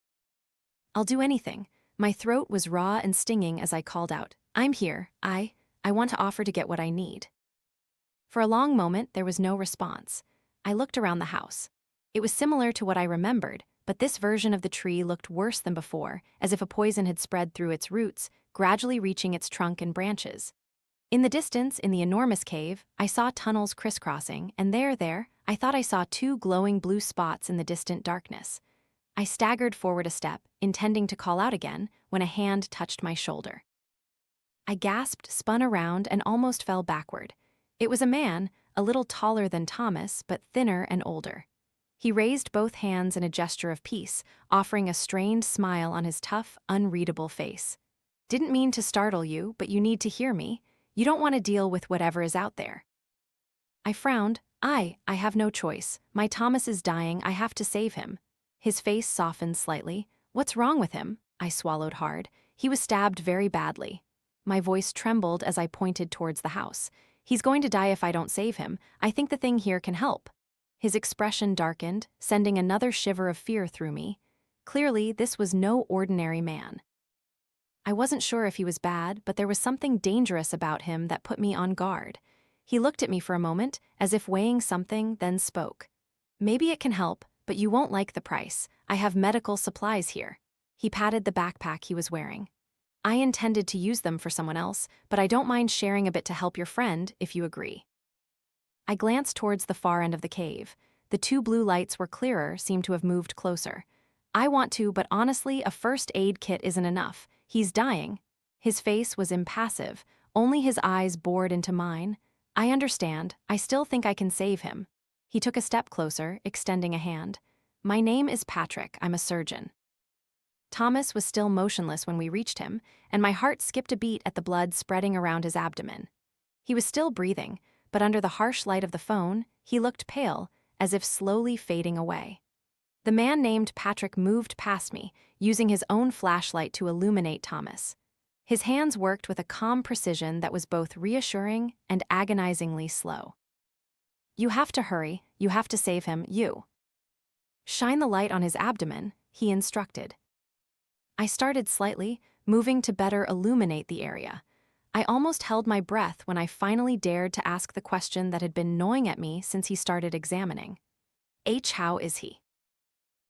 I'll do anything. My throat was raw and stinging as I called out, I'm here. I want to offer to get what I need. For a long moment, there was no response. I looked around the house. It was similar to what I remembered, but this version of the tree looked worse than before, as if a poison had spread through its roots, gradually reaching its trunk and branches. In the distance, in the enormous cave, I saw tunnels crisscrossing, and there, I thought I saw two glowing blue spots in the distant darkness. I staggered forward a step, intending to call out again, when a hand touched my shoulder. I gasped, spun around, and almost fell backward. It was a man, a little taller than Thomas, but thinner and older. He raised both hands in a gesture of peace, offering a strained smile on his tough, unreadable face. Didn't mean to startle you, but you need to hear me. You don't want to deal with whatever is out there. I frowned. I have no choice. My Thomas is dying. I have to save him. His face softened slightly. What's wrong with him? I swallowed hard. He was stabbed very badly. My voice trembled as I pointed towards the house. He's going to die if I don't save him. I think the thing here can help. His expression darkened, sending another shiver of fear through me. Clearly, this was no ordinary man. I wasn't sure if he was bad, but there was something dangerous about him that put me on guard. He looked at me for a moment, as if weighing something, then spoke. Maybe it can help, but you won't like the price. I have medical supplies here. He patted the backpack he was wearing. I intended to use them for someone else, but I don't mind sharing a bit to help your friend, if you agree. I glanced towards the far end of the cave. The two blue lights were clearer, seemed to have moved closer. I want to, but honestly, a first aid kit isn't enough. He's dying. His face was impassive, only his eyes bored into mine. I understand. I still think I can save him. He took a step closer, extending a hand. My name is Patrick. I'm a surgeon. Thomas was still motionless when we reached him, and my heart skipped a beat at the blood spreading around his abdomen. He was still breathing, but under the harsh light of the phone, he looked pale, as if slowly fading away. The man named Patrick moved past me, using his own flashlight to illuminate Thomas. His hands worked with a calm precision that was both reassuring and agonizingly slow. You have to hurry. You have to save him. You. Shine the light on his abdomen, he instructed. I started slightly, moving to better illuminate the area. I almost held my breath when I finally dared to ask the question that had been gnawing at me since he started examining. How is he?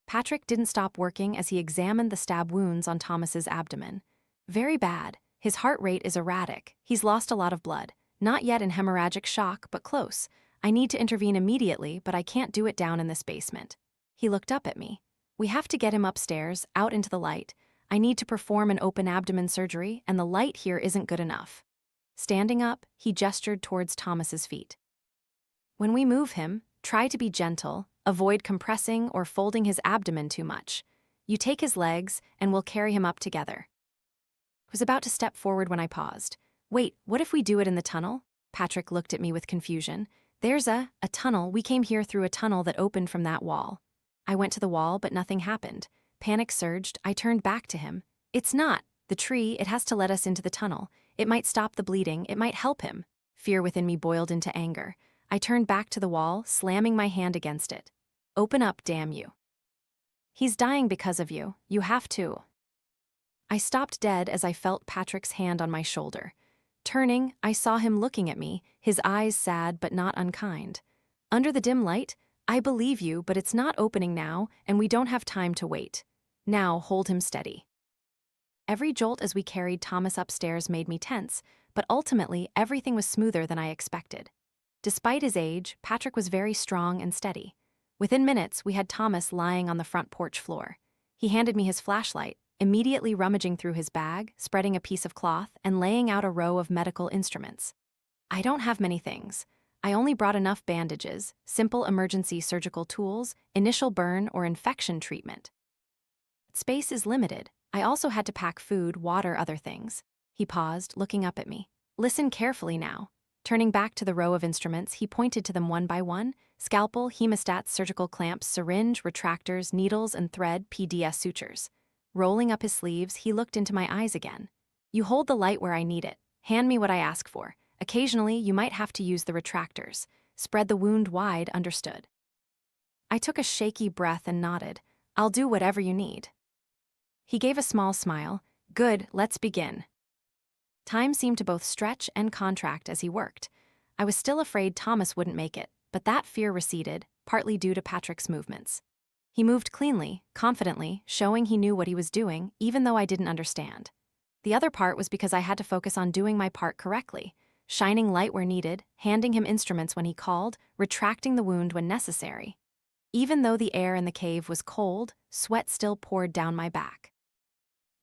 Patrick didn't stop working as he examined the stab wounds on Thomas's abdomen. Very bad. His heart rate is erratic. He's lost a lot of blood. Not yet in hemorrhagic shock, but close. I need to intervene immediately, but I can't do it down in this basement. He looked up at me. We have to get him upstairs, out into the light. I need to perform an open abdomen surgery, and the light here isn't good enough. Standing up, he gestured towards Thomas's feet. When we move him, try to be gentle, avoid compressing or folding his abdomen too much. You take his legs, and we'll carry him up together. I was about to step forward when I paused. Wait, what if we do it in the tunnel? Patrick looked at me with confusion. There's a tunnel. We came here through a tunnel that opened from that wall. I went to the wall, but nothing happened. Panic surged. I turned back to him. It's not. The tree, it has to let us into the tunnel. It might stop the bleeding. It might help him. Fear within me boiled into anger. I turned back to the wall, slamming my hand against it. Open up, damn you. He's dying because of you. You have to. I stopped dead as I felt Patrick's hand on my shoulder. Turning, I saw him looking at me, his eyes sad but not unkind. Under the dim light, I believe you, but it's not opening now, and we don't have time to wait. Now hold him steady. Every jolt as we carried Thomas upstairs made me tense, but ultimately everything was smoother than I expected. Despite his age, Patrick was very strong and steady. Within minutes, we had Thomas lying on the front porch floor. He handed me his flashlight, immediately rummaging through his bag, spreading a piece of cloth, and laying out a row of medical instruments. I don't have many things. I only brought enough bandages, simple emergency surgical tools, initial burn or infection treatment. Space is limited. I also had to pack food, water, other things. He paused, looking up at me. Listen carefully now. Turning back to the row of instruments, he pointed to them one by one: scalpel, hemostats, surgical clamps, syringe, retractors, needles and thread, PDS sutures. Rolling up his sleeves, he looked into my eyes again. You hold the light where I need it. Hand me what I ask for. Occasionally, you might have to use the retractors. Spread the wound wide, understood. I took a shaky breath and nodded. I'll do whatever you need. He gave a small smile. Good, let's begin. Time seemed to both stretch and contract as he worked. I was still afraid Thomas wouldn't make it, but that fear receded, partly due to Patrick's movements. He moved cleanly, confidently, showing he knew what he was doing, even though I didn't understand. The other part was because I had to focus on doing my part correctly, shining light where needed, handing him instruments when he called, retracting the wound when necessary. Even though the air in the cave was cold, sweat still poured down my back.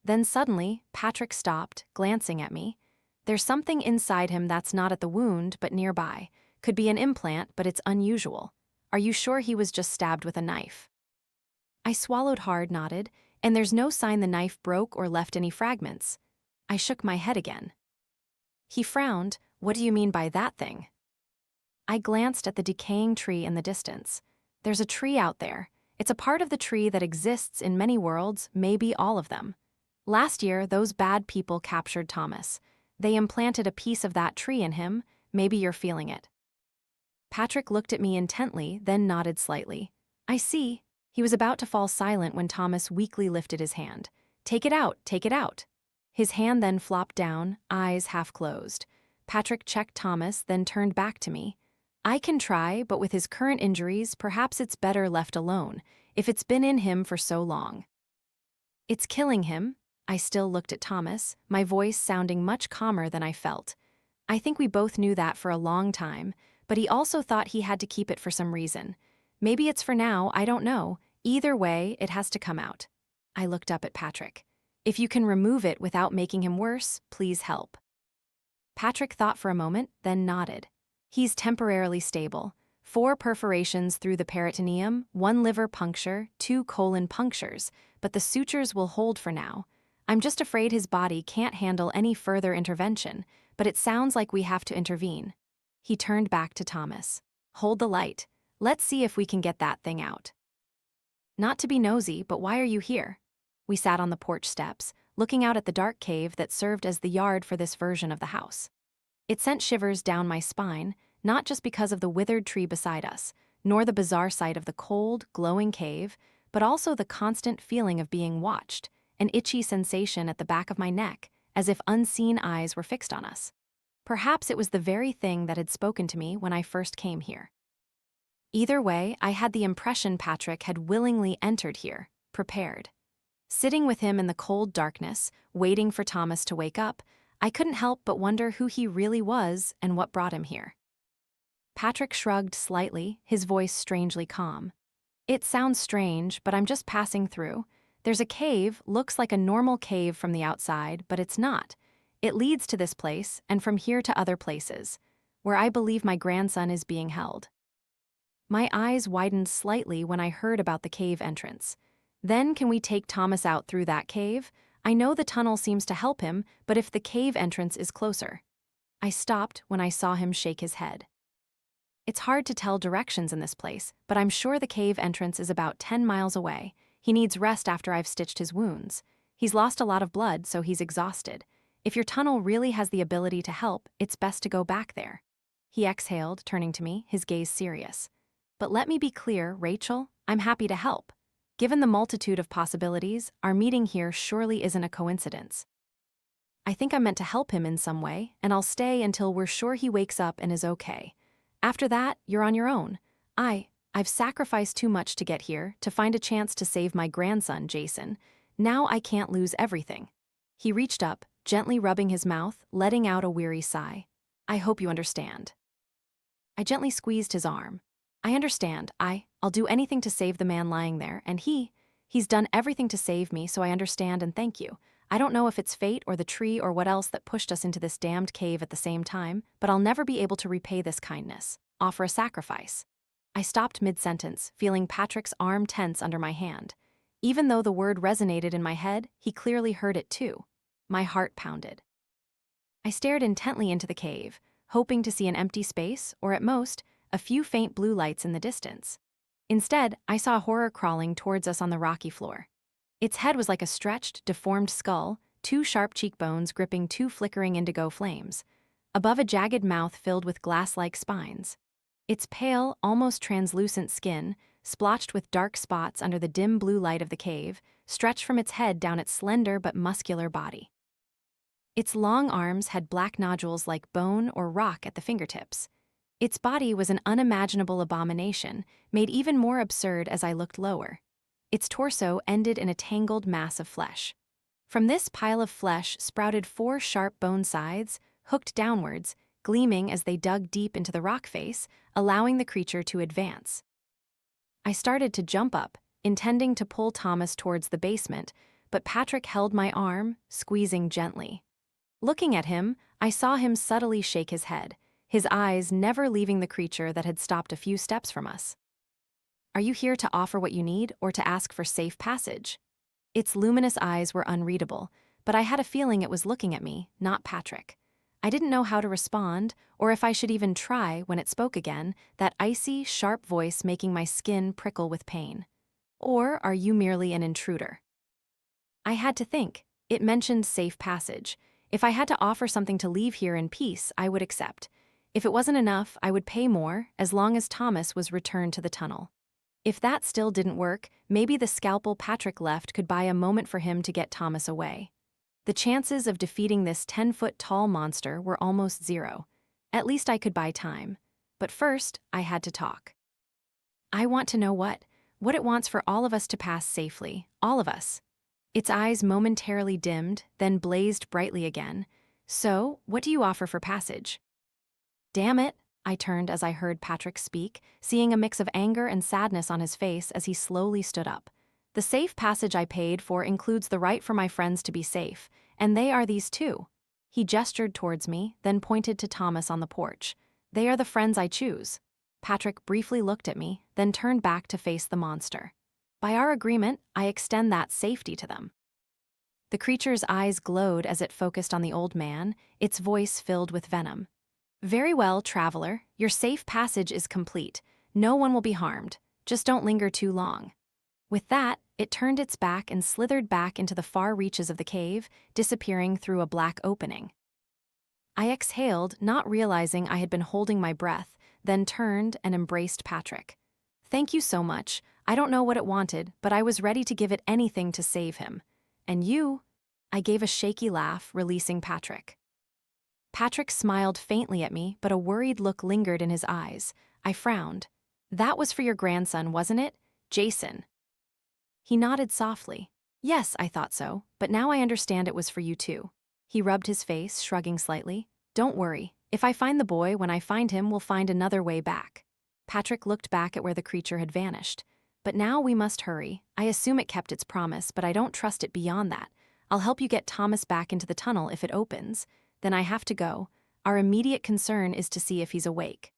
Then suddenly, Patrick stopped, glancing at me. There's something inside him that's not at the wound, but nearby. Could be an implant, but it's unusual. Are you sure he was just stabbed with a knife? I swallowed hard, nodded, and there's no sign the knife broke or left any fragments. I shook my head again. He frowned. What do you mean by that thing? I glanced at the decaying tree in the distance. There's a tree out there. It's a part of the tree that exists in many worlds, maybe all of them. Last year, those bad people captured Thomas. They implanted a piece of that tree in him. Maybe you're feeling it. Patrick looked at me intently, then nodded slightly. I see. He was about to fall silent when Thomas weakly lifted his hand. Take it out, take it out. His hand then flopped down, eyes half closed. Patrick checked Thomas, then turned back to me. I can try, but with his current injuries, perhaps it's better left alone, if it's been in him for so long. It's killing him. I still looked at Thomas, my voice sounding much calmer than I felt. I think we both knew that for a long time, but he also thought he had to keep it for some reason. Maybe it's for now, I don't know. Either way, it has to come out. I looked up at Patrick. If you can remove it without making him worse, please help. Patrick thought for a moment, then nodded. He's temporarily stable. 4 perforations through the peritoneum, 1 liver puncture, 2 colon punctures, but the sutures will hold for now. I'm just afraid his body can't handle any further intervention, but it sounds like we have to intervene. He turned back to Thomas. Hold the light. Let's see if we can get that thing out. Not to be nosy, but why are you here? We sat on the porch steps, looking out at the dark cave that served as the yard for this version of the house. It sent shivers down my spine, not just because of the withered tree beside us, nor the bizarre sight of the cold, glowing cave, but also the constant feeling of being watched, an itchy sensation at the back of my neck, as if unseen eyes were fixed on us. Perhaps it was the very thing that had spoken to me when I first came here. Either way, I had the impression Patrick had willingly entered here, prepared. Sitting with him in the cold darkness, waiting for Thomas to wake up, I couldn't help but wonder who he really was and what brought him here. Patrick shrugged slightly, his voice strangely calm. It sounds strange, but I'm just passing through. There's a cave, looks like a normal cave from the outside, but it's not. It leads to this place, and from here to other places, where I believe my grandson is being held. My eyes widened slightly when I heard about the cave entrance. Then can we take Thomas out through that cave? I know the tunnel seems to help him, but if the cave entrance is closer. I stopped when I saw him shake his head. It's hard to tell directions in this place, but I'm sure the cave entrance is about 10 miles away. He needs rest after I've stitched his wounds. He's lost a lot of blood, so he's exhausted. If your tunnel really has the ability to help, it's best to go back there. He exhaled, turning to me, his gaze serious. But let me be clear, Rachel, I'm happy to help. Given the multitude of possibilities, our meeting here surely isn't a coincidence. I think I'm meant to help him in some way, and I'll stay until we're sure he wakes up and is okay. After that, you're on your own. I've sacrificed too much to get here, to find a chance to save my grandson, Jason. Now I can't lose everything. He reached up, gently rubbing his mouth, letting out a weary sigh. I hope you understand. I gently squeezed his arm. I understand. I'll do anything to save the man lying there, and he's done everything to save me, so I understand and thank you. I don't know if it's fate or the tree or what else that pushed us into this damned cave at the same time, but I'll never be able to repay this kindness. Offer a sacrifice. I stopped mid-sentence, feeling Patrick's arm tense under my hand. Even though the word resonated in my head, he clearly heard it too. My heart pounded. I stared intently into the cave, hoping to see an empty space, or at most, a few faint blue lights in the distance. Instead, I saw a horror crawling towards us on the rocky floor. Its head was like a stretched, deformed skull, two sharp cheekbones gripping two flickering indigo flames, above a jagged mouth filled with glass-like spines. Its pale, almost translucent skin, splotched with dark spots under the dim blue light of the cave, stretched from its head down its slender but muscular body. Its long arms had black nodules like bone or rock at the fingertips. Its body was an unimaginable abomination, made even more absurd as I looked lower. Its torso ended in a tangled mass of flesh. From this pile of flesh sprouted four sharp bone scythes, hooked downwards, gleaming as they dug deep into the rock face, allowing the creature to advance. I started to jump up, intending to pull Thomas towards the basement, but Patrick held my arm, squeezing gently. Looking at him, I saw him subtly shake his head, his eyes never leaving the creature that had stopped a few steps from us. Are you here to offer what you need or to ask for safe passage? Its luminous eyes were unreadable, but I had a feeling it was looking at me, not Patrick. I didn't know how to respond, or if I should even try when it spoke again, that icy, sharp voice making my skin prickle with pain. Or are you merely an intruder? I had to think. It mentioned safe passage. If I had to offer something to leave here in peace, I would accept. If it wasn't enough, I would pay more, as long as Thomas was returned to the tunnel. If that still didn't work, maybe the scalpel Patrick left could buy a moment for him to get Thomas away. The chances of defeating this 10-foot-tall monster were almost zero. At least I could buy time. But first, I had to talk. I want to know what it wants for all of us to pass safely, all of us. Its eyes momentarily dimmed, then blazed brightly again. So, what do you offer for passage? Damn it, I turned as I heard Patrick speak, seeing a mix of anger and sadness on his face as he slowly stood up. The safe passage I paid for includes the right for my friends to be safe, and they are these two. He gestured towards me, then pointed to Thomas on the porch. They are the friends I choose. Patrick briefly looked at me, then turned back to face the monster. By our agreement, I extend that safety to them. The creature's eyes glowed as it focused on the old man, its voice filled with venom. Very well, traveler, your safe passage is complete. No one will be harmed. Just don't linger too long. With that, it turned its back and slithered back into the far reaches of the cave, disappearing through a black opening. I exhaled, not realizing I had been holding my breath, then turned and embraced Patrick. Thank you so much. I don't know what it wanted, but I was ready to give it anything to save him. And you? I gave a shaky laugh, releasing Patrick. Patrick smiled faintly at me, but a worried look lingered in his eyes. I frowned. That was for your grandson, wasn't it? Jason. He nodded softly. Yes, I thought so, but now I understand it was for you too. He rubbed his face, shrugging slightly. Don't worry. If I find the boy, when I find him, we'll find another way back. Patrick looked back at where the creature had vanished. But now we must hurry. I assume it kept its promise, but I don't trust it beyond that. I'll help you get Thomas back into the tunnel if it opens. Then I have to go. Our immediate concern is to see if he's awake.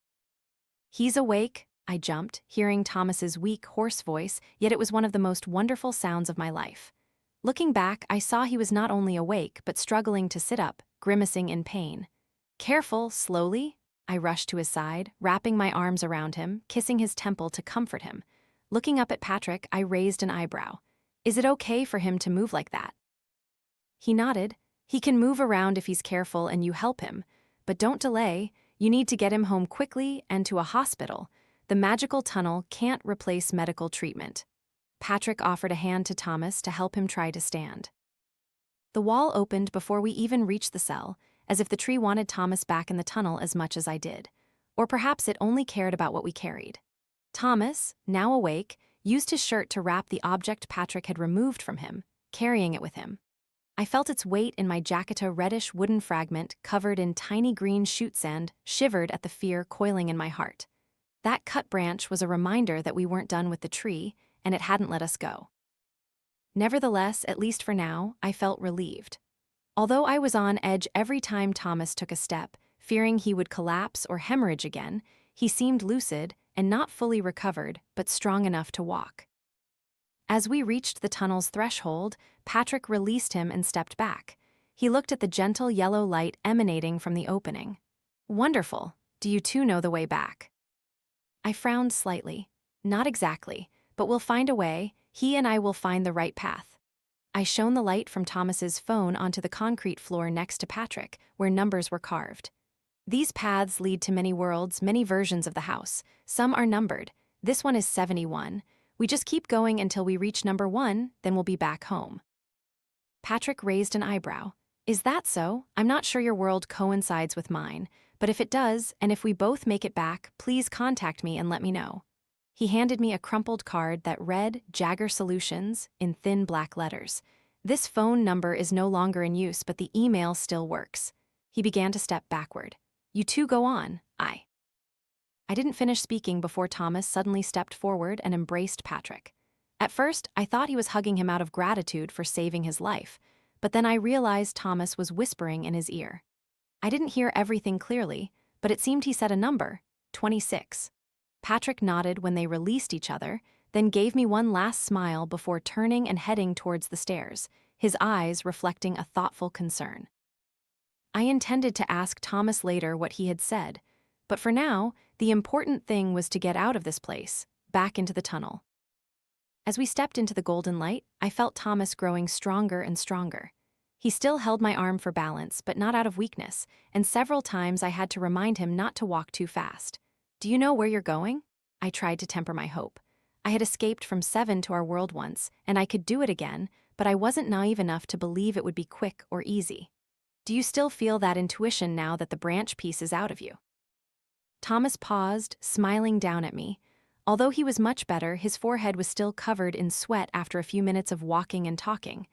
He's awake, I jumped, hearing Thomas's weak, hoarse voice, yet it was one of the most wonderful sounds of my life. Looking back, I saw he was not only awake, but struggling to sit up, grimacing in pain. Careful, slowly. I rushed to his side, wrapping my arms around him, kissing his temple to comfort him. Looking up at Patrick, I raised an eyebrow. Is it okay for him to move like that? He nodded. He can move around if he's careful and you help him. But don't delay. You need to get him home quickly and to a hospital. The magical tunnel can't replace medical treatment. Patrick offered a hand to Thomas to help him try to stand. The wall opened before we even reached the cell, as if the tree wanted Thomas back in the tunnel as much as I did. Or perhaps it only cared about what we carried. Thomas, now awake, used his shirt to wrap the object Patrick had removed from him, carrying it with him. I felt its weight in my jacket. A reddish wooden fragment covered in tiny green shoot sand shivered at the fear coiling in my heart. That cut branch was a reminder that we weren't done with the tree, and it hadn't let us go. Nevertheless, at least for now, I felt relieved. Although I was on edge every time Thomas took a step, fearing he would collapse or hemorrhage again, he seemed lucid and not fully recovered, but strong enough to walk. As we reached the tunnel's threshold, Patrick released him and stepped back. He looked at the gentle yellow light emanating from the opening. Wonderful. Do you two know the way back? I frowned slightly. Not exactly, but we'll find a way. He and I will find the right path. I shone the light from Thomas's phone onto the concrete floor next to Patrick, where numbers were carved. These paths lead to many worlds, many versions of the house. Some are numbered. This one is 71. We just keep going until we reach number 1, then we'll be back home. Patrick raised an eyebrow. Is that so? I'm not sure your world coincides with mine, but if it does, and if we both make it back, please contact me and let me know. He handed me a crumpled card that read Jagger Solutions in thin black letters. This phone number is no longer in use, but the email still works. He began to step backward. You two go on, I didn't finish speaking before Thomas suddenly stepped forward and embraced Patrick. At first, I thought he was hugging him out of gratitude for saving his life, but then I realized Thomas was whispering in his ear. I didn't hear everything clearly, but it seemed he said a number, 26. Patrick nodded when they released each other, then gave me one last smile before turning and heading towards the stairs, his eyes reflecting a thoughtful concern. I intended to ask Thomas later what he had said, but for now, the important thing was to get out of this place, back into the tunnel. As we stepped into the golden light, I felt Thomas growing stronger and stronger. He still held my arm for balance, but not out of weakness, and several times I had to remind him not to walk too fast. Do you know where you're going? I tried to temper my hope. I had escaped from 7 to our world once, and I could do it again, but I wasn't naive enough to believe it would be quick or easy. Do you still feel that intuition now that the branch piece is out of you? Thomas paused, smiling down at me. Although he was much better, his forehead was still covered in sweat after a few minutes of walking and talking.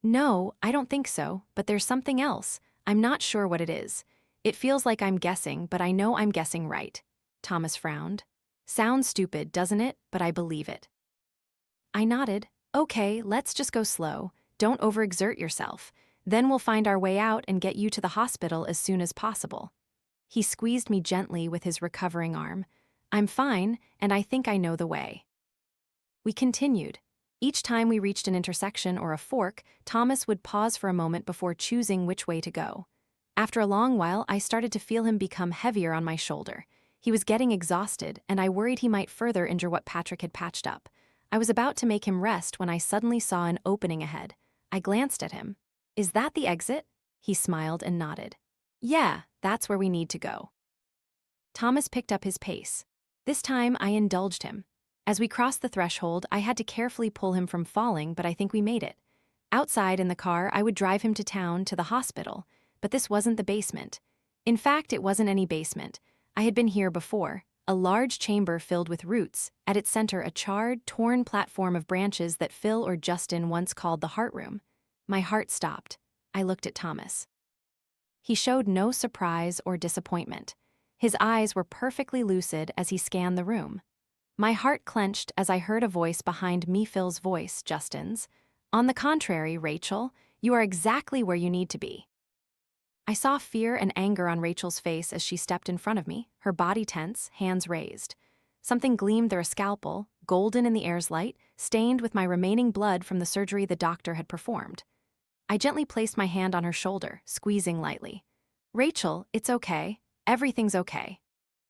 No, I don't think so, but there's something else. I'm not sure what it is. It feels like I'm guessing, but I know I'm guessing right. Thomas frowned. Sounds stupid, doesn't it? But I believe it. I nodded. Okay, let's just go slow. Don't overexert yourself. Then we'll find our way out and get you to the hospital as soon as possible. He squeezed me gently with his recovering arm. I'm fine, and I think I know the way. We continued. Each time we reached an intersection or a fork, Thomas would pause for a moment before choosing which way to go. After a long while, I started to feel him become heavier on my shoulder. He was getting exhausted, and I worried he might further injure what Patrick had patched up. I was about to make him rest when I suddenly saw an opening ahead. I glanced at him. Is that the exit? He smiled and nodded. Yeah, that's where we need to go. Thomas picked up his pace. This time, I indulged him. As we crossed the threshold, I had to carefully pull him from falling, but I think we made it. Outside in the car, I would drive him to town, to the hospital, but this wasn't the basement. In fact, it wasn't any basement. I had been here before, a large chamber filled with roots, at its center a charred, torn platform of branches that Phil or Justin once called the heart room. My heart stopped. I looked at Thomas. He showed no surprise or disappointment. His eyes were perfectly lucid as he scanned the room. My heart clenched as I heard a voice behind me, Phil's voice, Justin's. On the contrary, Rachel, you are exactly where you need to be. I saw fear and anger on Rachel's face as she stepped in front of me, her body tense, hands raised. Something gleamed through a scalpel, golden in the air's light, stained with my remaining blood from the surgery the doctor had performed. I gently placed my hand on her shoulder, squeezing lightly. Rachel, it's okay. Everything's okay.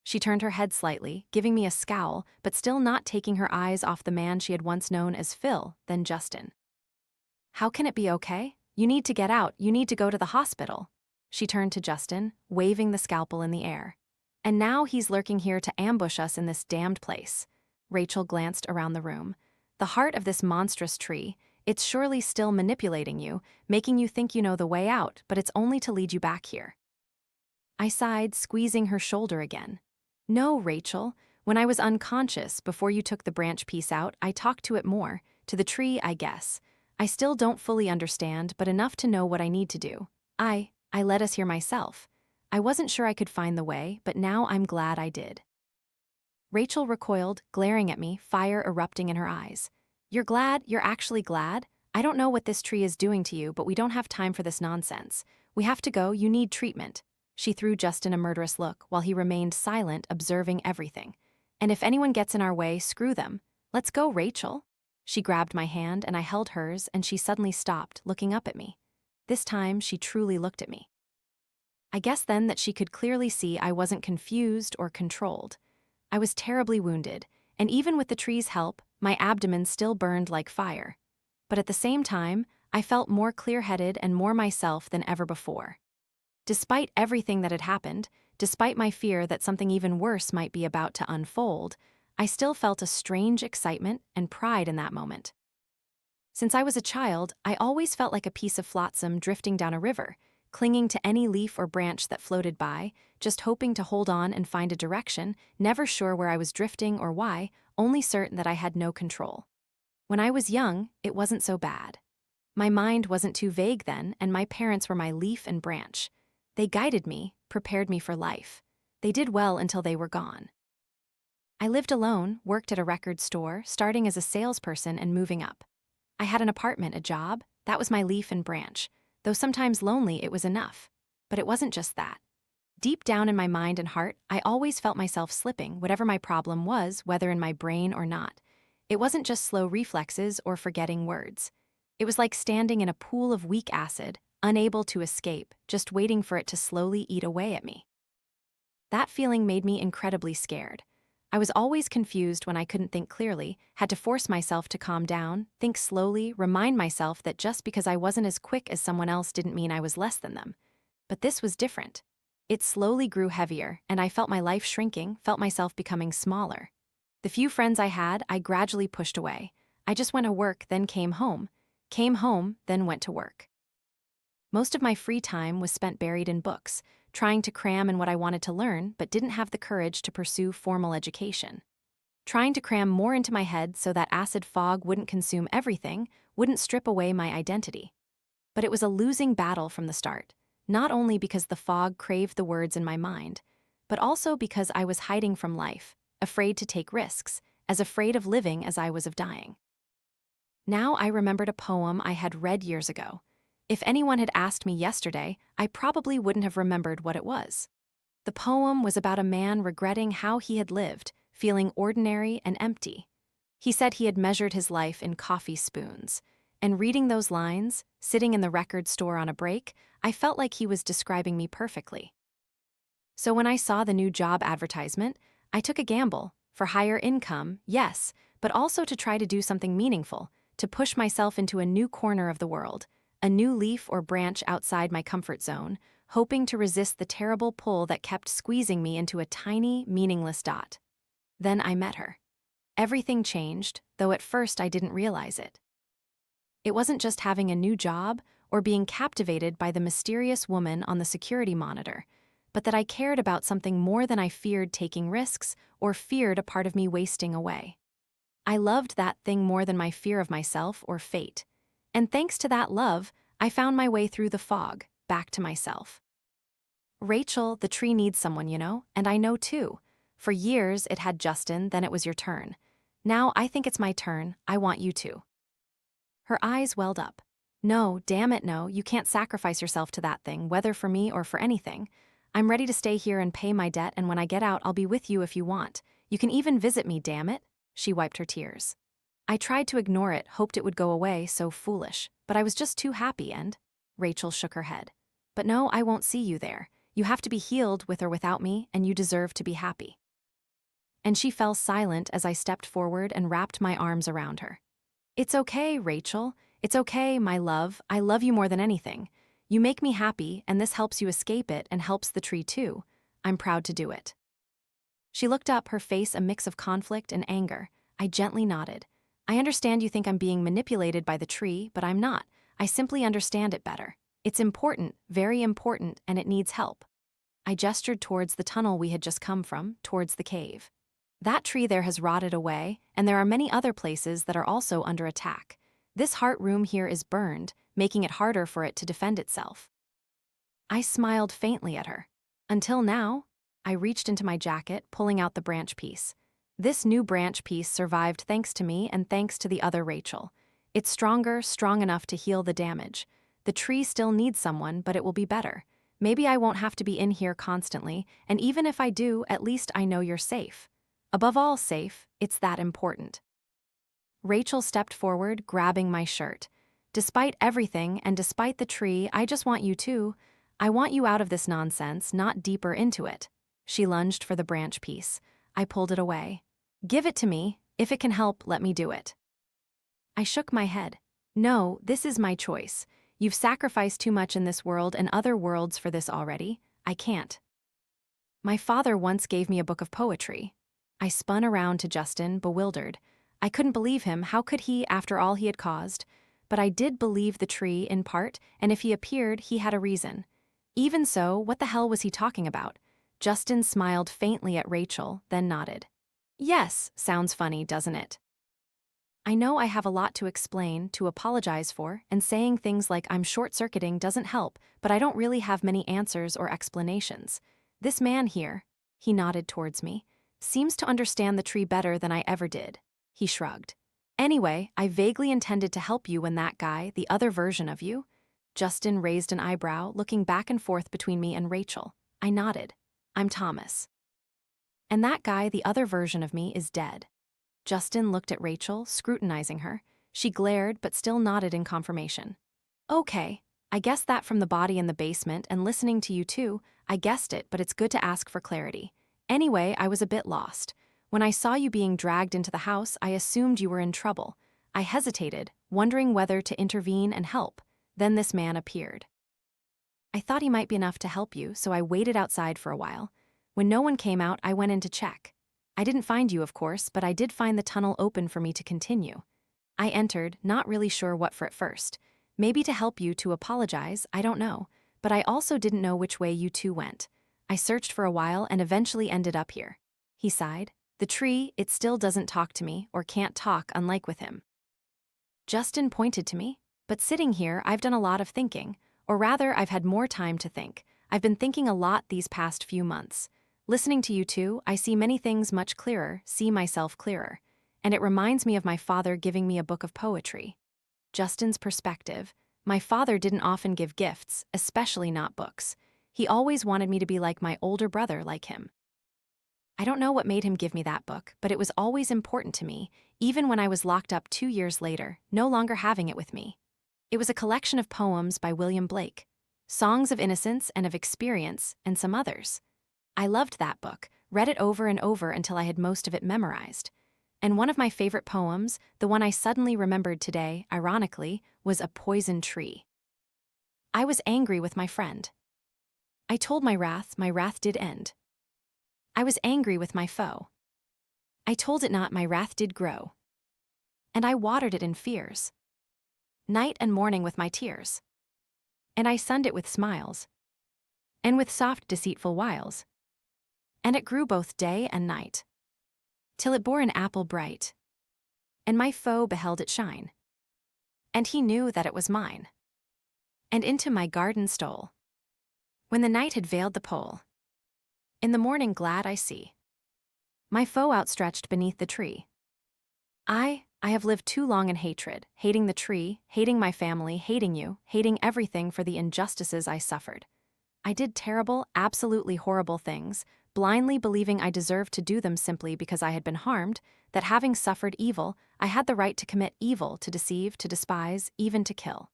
She turned her head slightly, giving me a scowl, but still not taking her eyes off the man she had once known as Phil, then Justin. How can it be okay? You need to get out. You need to go to the hospital. She turned to Justin, waving the scalpel in the air. And now he's lurking here to ambush us in this damned place. Rachel glanced around the room. The heart of this monstrous tree, it's surely still manipulating you, making you think you know the way out, but it's only to lead you back here. I sighed, squeezing her shoulder again. No, Rachel. When I was unconscious, before you took the branch piece out, I talked to it more. To the tree, I guess. I still don't fully understand, but enough to know what I need to do. I let us here myself. I wasn't sure I could find the way, but now I'm glad I did." Rachel recoiled, glaring at me, fire erupting in her eyes. "You're glad? You're actually glad? I don't know what this tree is doing to you, but we don't have time for this nonsense. We have to go, you need treatment." She threw Justin a murderous look while he remained silent, observing everything. "And if anyone gets in our way, screw them. Let's go, Rachel." She grabbed my hand and I held hers, and she suddenly stopped, looking up at me. This time, she truly looked at me. I guess then that she could clearly see I wasn't confused or controlled. I was terribly wounded, and even with the tree's help, my abdomen still burned like fire. But at the same time, I felt more clear-headed and more myself than ever before. Despite everything that had happened, despite my fear that something even worse might be about to unfold, I still felt a strange excitement and pride in that moment. Since I was a child, I always felt like a piece of flotsam drifting down a river, clinging to any leaf or branch that floated by, just hoping to hold on and find a direction, never sure where I was drifting or why, only certain that I had no control. When I was young, it wasn't so bad. My mind wasn't too vague then, and my parents were my leaf and branch. They guided me, prepared me for life. They did well until they were gone. I lived alone, worked at a record store, starting as a salesperson and moving up. I had an apartment, a job. That was my leaf and branch. Though sometimes lonely, it was enough. But it wasn't just that. Deep down in my mind and heart, I always felt myself slipping, whatever my problem was, whether in my brain or not. It wasn't just slow reflexes or forgetting words. It was like standing in a pool of weak acid, unable to escape, just waiting for it to slowly eat away at me. That feeling made me incredibly scared. I was always confused when I couldn't think clearly, had to force myself to calm down, think slowly, remind myself that just because I wasn't as quick as someone else didn't mean I was less than them. But this was different. It slowly grew heavier, and I felt my life shrinking, felt myself becoming smaller. The few friends I had, I gradually pushed away. I just went to work, then came home, then went to work. Most of my free time was spent buried in books, trying to cram in what I wanted to learn but didn't have the courage to pursue formal education. Trying to cram more into my head so that acid fog wouldn't consume everything, wouldn't strip away my identity. But it was a losing battle from the start, not only because the fog craved the words in my mind, but also because I was hiding from life, afraid to take risks, as afraid of living as I was of dying. Now I remembered a poem I had read years ago. If anyone had asked me yesterday, I probably wouldn't have remembered what it was. The poem was about a man regretting how he had lived, feeling ordinary and empty. He said he had measured his life in coffee spoons, and reading those lines, sitting in the record store on a break, I felt like he was describing me perfectly. So when I saw the new job advertisement, I took a gamble, for higher income, yes, but also to try to do something meaningful, to push myself into a new corner of the world, a new leaf or branch outside my comfort zone, hoping to resist the terrible pull that kept squeezing me into a tiny, meaningless dot. Then I met her. Everything changed, though at first I didn't realize it. It wasn't just having a new job or being captivated by the mysterious woman on the security monitor, but that I cared about something more than I feared taking risks or feared a part of me wasting away. I loved that thing more than my fear of myself or fate. And thanks to that love, I found my way through the fog, back to myself. Rachel, the tree needs someone, and I know too. For years, it had Justin, then it was your turn. Now I think it's my turn, I want you to. Her eyes welled up. No, damn it, no, you can't sacrifice yourself to that thing, whether for me or for anything. I'm ready to stay here and pay my debt, and when I get out, I'll be with you if you want. You can even visit me, damn it. She wiped her tears. I tried to ignore it, hoped it would go away, so foolish, but I was just too happy and… Rachel shook her head. But no, I won't see you there. You have to be healed with or without me, and you deserve to be happy. And she fell silent as I stepped forward and wrapped my arms around her. It's okay, Rachel. It's okay, my love. I love you more than anything. You make me happy, and this helps you escape it and helps the tree too. I'm proud to do it. She looked up, her face a mix of conflict and anger. I gently nodded. I understand you think I'm being manipulated by the tree, but I'm not. I simply understand it better. It's important, very important, and it needs help. I gestured towards the tunnel we had just come from, towards the cave. That tree there has rotted away, and there are many other places that are also under attack. This heart room here is burned, making it harder for it to defend itself. I smiled faintly at her. Until now, I reached into my jacket, pulling out the branch piece. This new branch piece survived thanks to me and thanks to the other Rachel. It's stronger, strong enough to heal the damage. The tree still needs someone, but it will be better. Maybe I won't have to be in here constantly, and even if I do, at least I know you're safe. Above all safe, it's that important. Rachel stepped forward, grabbing my shirt. Despite everything and despite the tree, I just want you to. I want you out of this nonsense, not deeper into it. She lunged for the branch piece. I pulled it away. Give it to me. If it can help, let me do it. I shook my head. No, this is my choice. You've sacrificed too much in this world and other worlds for this already. I can't. My father once gave me a book of poetry. I spun around to Justin, bewildered. I couldn't believe him. How could he, after all he had caused? But I did believe the tree, in part, and if he appeared, he had a reason. Even so, what the hell was he talking about? Justin smiled faintly at Rachel, then nodded. Yes, sounds funny, doesn't it? I know I have a lot to explain, to apologize for, and saying things like I'm short-circuiting doesn't help, but I don't really have many answers or explanations. This man here, he nodded towards me, seems to understand the tree better than I ever did. He shrugged. Anyway, I vaguely intended to help you when that guy, the other version of you. Justin raised an eyebrow, looking back and forth between me and Rachel. I nodded. I'm Thomas. And that guy, the other version of me, is dead. Justin looked at Rachel, scrutinizing her. She glared but still nodded in confirmation. Okay, I guessed that from the body in the basement and listening to you too. I guessed it, but it's good to ask for clarity. Anyway, I was a bit lost. When I saw you being dragged into the house, I assumed you were in trouble. I hesitated, wondering whether to intervene and help. Then this man appeared. I thought he might be enough to help you, so I waited outside for a while. When no one came out, I went in to check. I didn't find you, of course, but I did find the tunnel open for me to continue. I entered, not really sure what for at first. Maybe to help you, to apologize, I don't know. But I also didn't know which way you two went. I searched for a while and eventually ended up here. He sighed. The tree, it still doesn't talk to me, or can't talk, unlike with him. Justin pointed to me. But sitting here, I've done a lot of thinking. Or rather, I've had more time to think. I've been thinking a lot these past few months. Listening to you two, I see many things much clearer, see myself clearer. And it reminds me of my father giving me a book of poetry. Justin's perspective. My father didn't often give gifts, especially not books. He always wanted me to be like my older brother, like him. I don't know what made him give me that book, but it was always important to me, even when I was locked up 2 years later, no longer having it with me. It was a collection of poems by William Blake, songs of innocence and of experience, and some others. I loved that book, read it over and over until I had most of it memorized. And one of my favorite poems, the one I suddenly remembered today, ironically, was A Poison Tree. I was angry with my friend. I told my wrath did end. I was angry with my foe. I told it not, my wrath did grow. And I watered it in fears. Night and morning with my tears. And I sunned it with smiles. And with soft deceitful wiles. And it grew both day and night. Till it bore an apple bright. And my foe beheld it shine. And he knew that it was mine. And into my garden stole. When the night had veiled the pole. In the morning glad I see my foe outstretched beneath the tree. I have lived too long in hatred, hating the tree, hating my family, hating you, hating everything for the injustices I suffered. I did terrible, absolutely horrible things, blindly believing I deserved to do them simply because I had been harmed, that having suffered evil, I had the right to commit evil, to deceive, to despise, even to kill.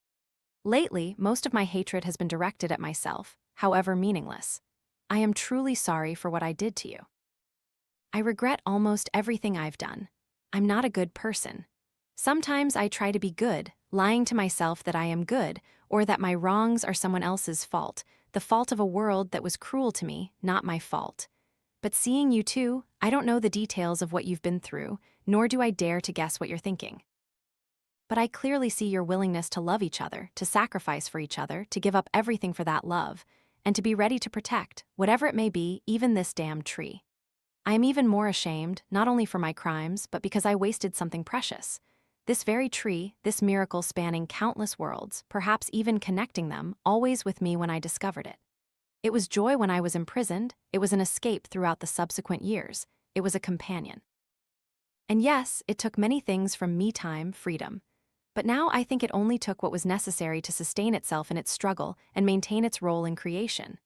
Lately, most of my hatred has been directed at myself, however meaningless. I am truly sorry for what I did to you. I regret almost everything I've done. I'm not a good person. Sometimes I try to be good, lying to myself that I am good, or that my wrongs are someone else's fault, the fault of a world that was cruel to me, not my fault. But seeing you two, I don't know the details of what you've been through, nor do I dare to guess what you're thinking. But I clearly see your willingness to love each other, to sacrifice for each other, to give up everything for that love, and to be ready to protect, whatever it may be, even this damn tree. I am even more ashamed, not only for my crimes, but because I wasted something precious. This very tree, this miracle spanning countless worlds, perhaps even connecting them, always with me when I discovered it. It was joy when I was imprisoned, it was an escape throughout the subsequent years, it was a companion. And yes, it took many things from me time, freedom. But now I think it only took what was necessary to sustain itself in its struggle and maintain its role in creation.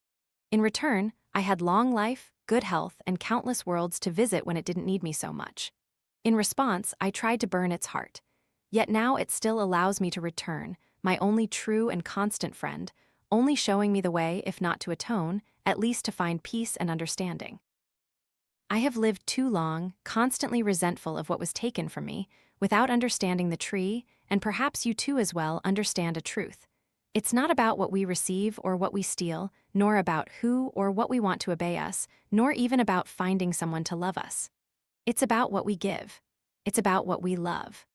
In return, I had long life, good health, and countless worlds to visit when it didn't need me so much. In response, I tried to burn its heart. Yet now it still allows me to return, my only true and constant friend, only showing me the way, if not to atone, at least to find peace and understanding. I have lived too long, constantly resentful of what was taken from me, without understanding the tree, and perhaps you too as well understand a truth. It's not about what we receive or what we steal, nor about who or what we want to obey us, nor even about finding someone to love us. It's about what we give. It's about what we love.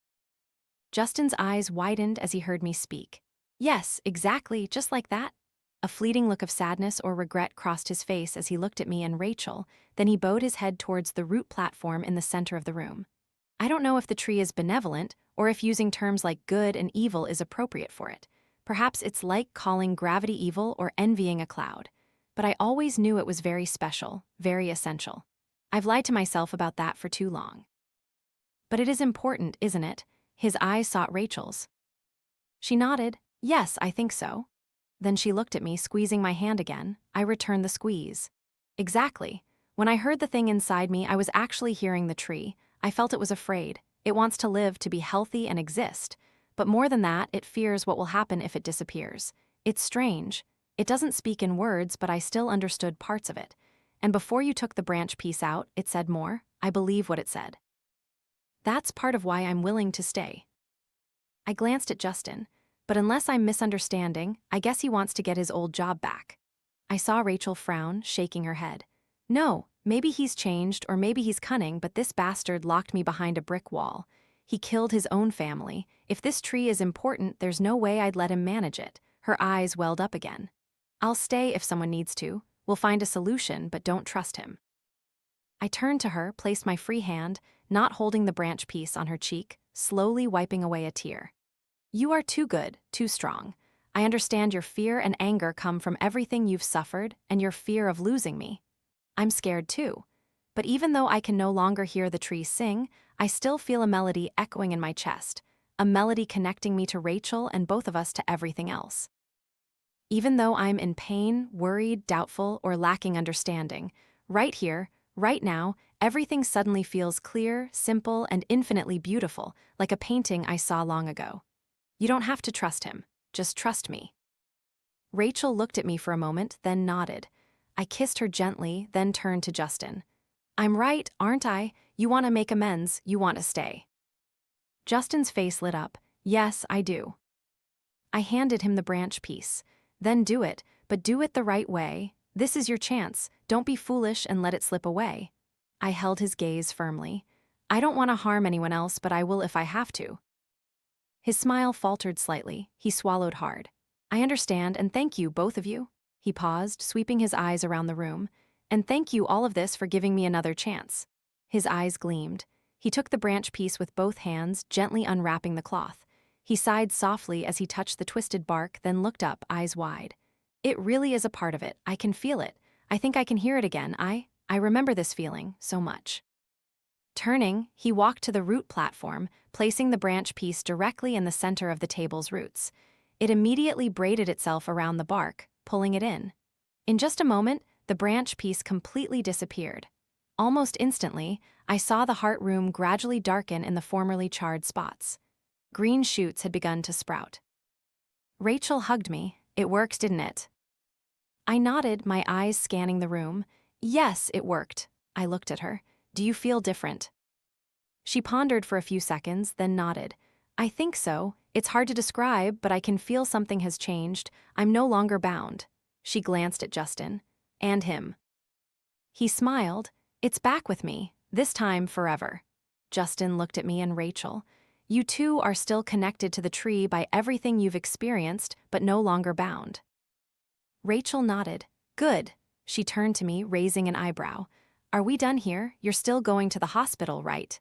Justin's eyes widened as he heard me speak. Yes, exactly, just like that. A fleeting look of sadness or regret crossed his face as he looked at me and Rachel, then he bowed his head towards the root platform in the center of the room. I don't know if the tree is benevolent, or if using terms like good and evil is appropriate for it. Perhaps it's like calling gravity evil or envying a cloud. But I always knew it was very special, very essential. I've lied to myself about that for too long. But it is important, isn't it? His eyes sought Rachel's. She nodded. Yes, I think so. Then she looked at me, squeezing my hand again. I returned the squeeze. Exactly. When I heard the thing inside me, I was actually hearing the tree. I felt it was afraid. It wants to live, to be healthy and exist. But more than that, it fears what will happen if it disappears. It's strange. It doesn't speak in words, but I still understood parts of it. And before you took the branch piece out, it said more. I believe what it said. That's part of why I'm willing to stay. I glanced at Justin. But unless I'm misunderstanding, I guess he wants to get his old job back. I saw Rachel frown, shaking her head. No, maybe he's changed or maybe he's cunning, but this bastard locked me behind a brick wall. He killed his own family. If this tree is important, there's no way I'd let him manage it. Her eyes welled up again. I'll stay if someone needs to. We'll find a solution, but don't trust him. I turned to her, placed my free hand, not holding the branch piece, on her cheek, slowly wiping away a tear. You are too good, too strong. I understand your fear and anger come from everything you've suffered and your fear of losing me. I'm scared too. But even though I can no longer hear the tree sing, I still feel a melody echoing in my chest, a melody connecting me to Rachel and both of us to everything else. Even though I'm in pain, worried, doubtful, or lacking understanding, right here, right now, everything suddenly feels clear, simple, and infinitely beautiful, like a painting I saw long ago. You don't have to trust him. Just trust me. Rachel looked at me for a moment, then nodded. I kissed her gently, then turned to Justin. I'm right, aren't I? You want to make amends, you want to stay. Justin's face lit up. Yes, I do. I handed him the branch piece. Then do it, but do it the right way. This is your chance. Don't be foolish and let it slip away. I held his gaze firmly. I don't want to harm anyone else, but I will if I have to. His smile faltered slightly. He swallowed hard. I understand, and thank you, both of you. He paused, sweeping his eyes around the room. And thank you, all of this, for giving me another chance. His eyes gleamed. He took the branch piece with both hands, gently unwrapping the cloth. He sighed softly as he touched the twisted bark, then looked up, eyes wide. It really is a part of it. I can feel it. I think I can hear it again. I remember this feeling so much. Turning, he walked to the root platform, placing the branch piece directly in the center of the table's roots. It immediately braided itself around the bark, pulling it in. In just a moment, the branch piece completely disappeared. Almost instantly, I saw the heart room gradually darken in the formerly charred spots. Green shoots had begun to sprout. Rachel hugged me. It worked, didn't it? I nodded, my eyes scanning the room. Yes, it worked. I looked at her. Do you feel different? She pondered for a few seconds, then nodded. I think so. It's hard to describe, but I can feel something has changed. I'm no longer bound. She glanced at Justin. And him. He smiled. It's back with me, this time forever. Justin looked at me and Rachel. You two are still connected to the tree by everything you've experienced, but no longer bound. Rachel nodded. Good. She turned to me, raising an eyebrow. Are we done here? You're still going to the hospital, right?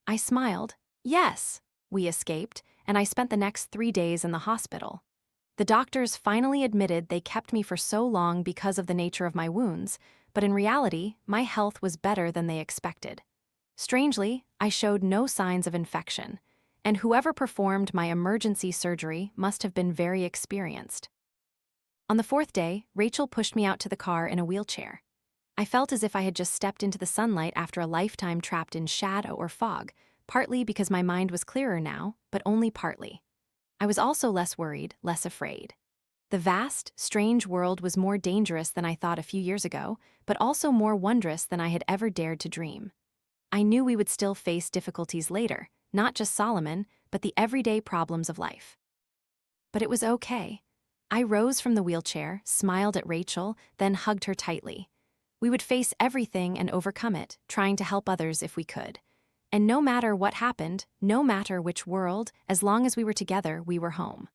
I smiled. Yes. We escaped, and I spent the next 3 days in the hospital. The doctors finally admitted they kept me for so long because of the nature of my wounds, but in reality, my health was better than they expected. Strangely, I showed no signs of infection, and whoever performed my emergency surgery must have been very experienced. On the 4th day, Rachel pushed me out to the car in a wheelchair. I felt as if I had just stepped into the sunlight after a lifetime trapped in shadow or fog, partly because my mind was clearer now, but only partly. I was also less worried, less afraid. The vast, strange world was more dangerous than I thought a few years ago, but also more wondrous than I had ever dared to dream. I knew we would still face difficulties later, not just Solomon, but the everyday problems of life. But it was okay. I rose from the wheelchair, smiled at Rachel, then hugged her tightly. We would face everything and overcome it, trying to help others if we could. And no matter what happened, no matter which world, as long as we were together, we were home.